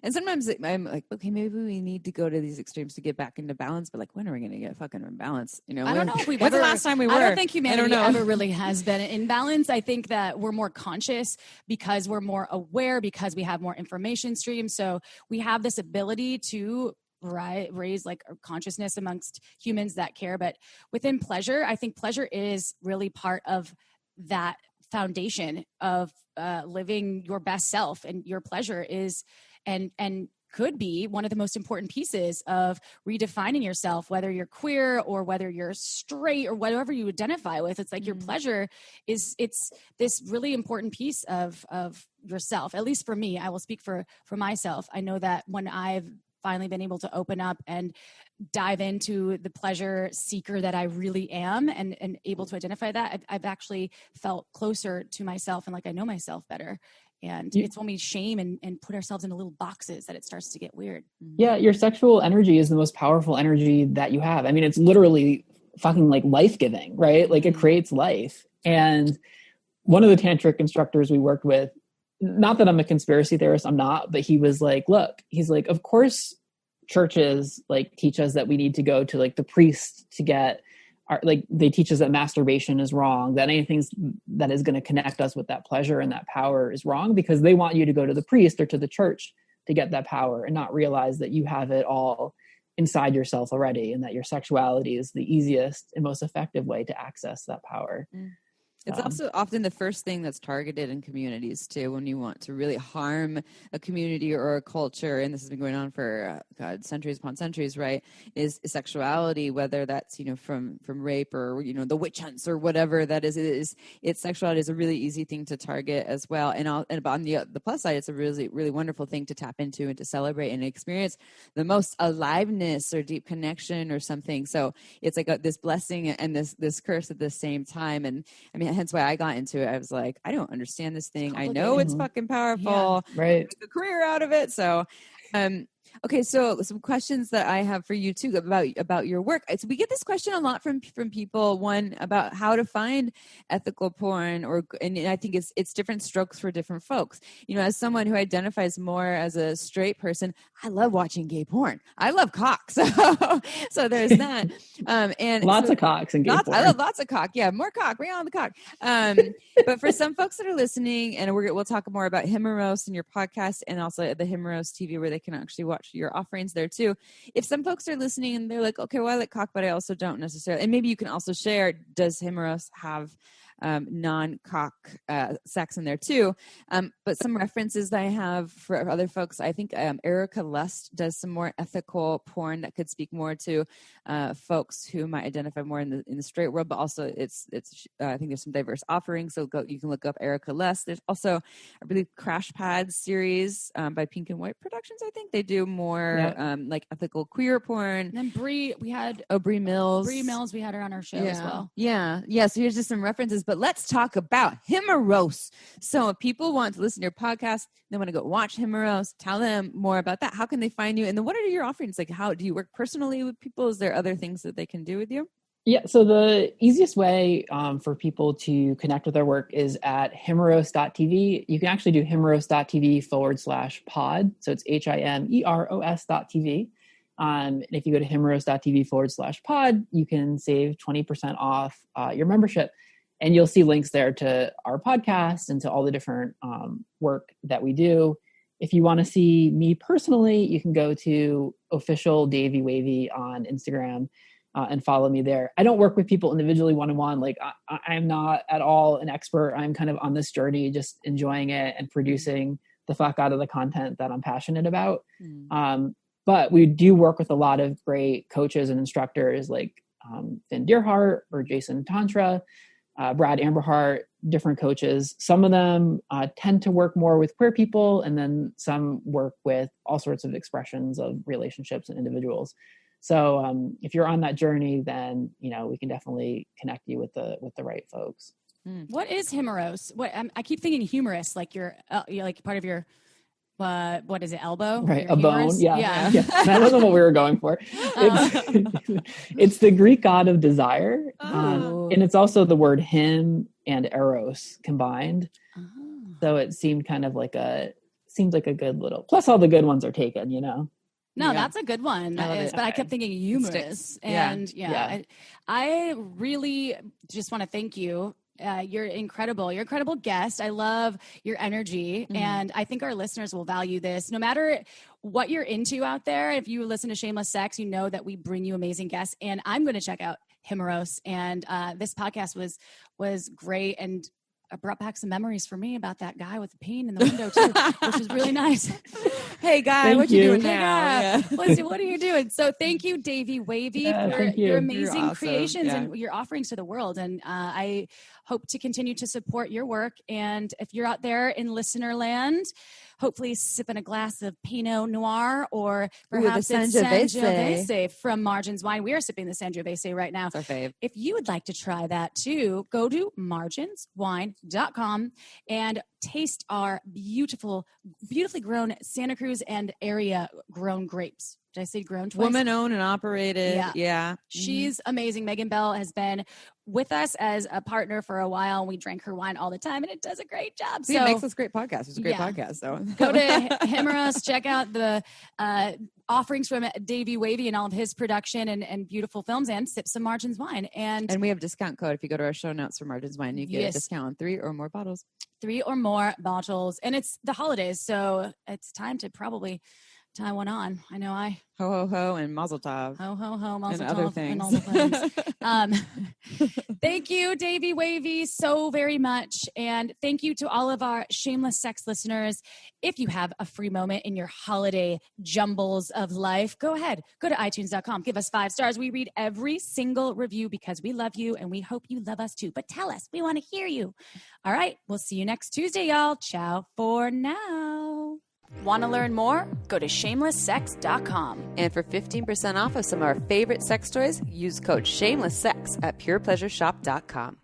sometimes I'm like, okay, maybe we need to go to these extremes to get back into balance, but like, when are we going to get fucking in balance? I don't know if we've when's the last time we were? I don't think humanity ever really has been in balance. I think that we're more conscious because we're more aware, because we have more information streams. So we have this ability to raise like consciousness amongst humans that care. But within pleasure, I think pleasure is really part of that foundation of living your best self, and your pleasure is and could be one of the most important pieces of redefining yourself, whether you're queer or whether you're straight or whatever you identify with. It's like your pleasure it's this really important piece of yourself. At least for me, I will speak for myself. I know that when I've finally been able to open up and dive into the pleasure seeker that I really am and able to identify that, I've actually felt closer to myself and like I know myself better. And it's when we shame and put ourselves into little boxes that it starts to get weird. Yeah, your sexual energy is the most powerful energy that you have. I mean, it's literally fucking like life-giving, right? Like it creates life. And one of the tantric instructors we worked with, not that I'm a conspiracy theorist, I'm not, but he was like, look, he's like, of course churches like teach us that we need to go to like the priest to get our, like they teach us that masturbation is wrong, that anything that is going to connect us with that pleasure and that power is wrong, because they want you to go to the priest or to the church to get that power and not realize that you have it all inside yourself already, and that your sexuality is the easiest and most effective way to access that power. It's also often the first thing that's targeted in communities too, when you want to really harm a community or a culture, and this has been going on for centuries upon centuries, right? Is sexuality, whether that's from rape or the witch hunts or whatever that is. It's sexuality is a really easy thing to target as well, and on the plus side, it's a really really wonderful thing to tap into and to celebrate and experience the most aliveness or deep connection or something. So it's like this blessing and this curse at the same time, and I mean. Hence why I got into it. I was like, I don't understand this thing. I know it's fucking powerful. Yeah, right. Make a career out of it. So, okay. So some questions that I have for you too about your work. So we get this question a lot from people. One about how to find ethical porn, and I think it's different strokes for different folks. As someone who identifies more as a straight person, I love watching gay porn. I love cock. So there's that. And lots of cocks and gay porn. I love lots of cock. Yeah, more cock. Bring on the cock. But for some folks that are listening, and we'll talk more about Himeros and your podcast, and also the Himeros TV, where they can actually watch your offerings there too. If some folks are listening and they're like, okay, well, I like cock, but I also don't necessarily, and maybe you can also share, does Himeros have non-cock sex in there too? But some references that I have for other folks, I think Erotica Lust does some more ethical porn that could speak more to folks who might identify more in the straight world, but also it's I think there's some diverse offerings, so you can look up Erotica Lust. There's also I believe Crash Pad series by Pink and White Productions. I think they do more like ethical queer porn. And then Bree Mills we had her on our show as well. So here's just some references. But let's talk about Himeros. So if people want to listen to your podcast, they want to go watch Himeros, tell them more about that. How can they find you? And then what are your offerings? Like, how do you work personally with people? Is there other things that they can do with you? Yeah, so the easiest way for people to connect with our work is at himeros.tv. You can actually do himeros.tv/pod. So it's HIMEROS.tv. And if you go to himeros.tv/pod, you can save 20% off your membership. And you'll see links there to our podcast and to all the different work that we do. If you want to see me personally, you can go to official Davey Wavey on Instagram and follow me there. I don't work with people individually one-on-one. Like I'm not at all an expert. I'm kind of on this journey, just enjoying it and producing the fuck out of the content that I'm passionate about. But we do work with a lot of great coaches and instructors like Finn Deerhart or Jason Tantra, Brad Amberhart, different coaches. Some of them tend to work more with queer people, and then some work with all sorts of expressions of relationships and individuals. So if you're on that journey, then we can definitely connect you with the right folks. What is Himeros? I keep thinking humorous, like you're like part of your what is it, elbow? Right, your a humerus? bone. Yeah. That wasn't what we were going for. It's the Greek god of desire, and it's also the word him and eros combined. So it seemed kind of like seems like a good little. Plus, all the good ones are taken. No, that's a good one. But I kept thinking humorous, and I really just want to thank you. You're incredible. You're an incredible guest. I love your energy. And I think our listeners will value this. No matter what you're into out there, if you listen to Shameless Sex, you know that we bring you amazing guests. And I'm going to check out Himeros. And this podcast was great. And brought back some memories for me about that guy with the peen in the window too, which was really nice. Hey guy, Thank what you you. doing Hey, now? guy, what are you doing? So thank you, Davey Wavey, for thank you. your amazing You're awesome. creations Yeah. and your offerings to the world. And I hope to continue to support your work. And if you're out there in listener land, hopefully sipping a glass of Pinot Noir or perhaps the it's Sangiovese. Sangiovese from Margins Wine. We are sipping the Sangiovese right now. That's our fave. If you would like to try that too, go to marginswine.com and taste our beautifully grown Santa Cruz and area grown grapes. Did I say grown twice? Woman owned and operated. Yeah. She's amazing. Megan Bell has been with us as a partner for a while. We drank her wine all the time and it does a great job. See, it makes us great podcast. It's a great podcast. So go to Himmeros, check out the offerings from Davey Wavey and all of his production and beautiful films, and sip some Margins Wine. And we have a discount code. If you go to our show notes for Margins Wine, you get a discount on 3 or more bottles. 3 or more bottles. And it's the holidays, so it's time to probably tie one on. I know I ho ho ho and mazel tov. Ho ho ho, mazel and tov, other things. and all the things. Thank you, Davey Wavey, so very much. And thank you to all of our Shameless Sex listeners. If you have a free moment in your holiday jumbles of life, go ahead. Go to iTunes.com. Give us 5 stars. We read every single review because we love you and we hope you love us too. But tell us. We want to hear you. All right. We'll see you next Tuesday, y'all. Ciao for now. Want to learn more? Go to shamelesssex.com. And for 15% off of some of our favorite sex toys, use code SHAMELESSSEX at purepleasureshop.com.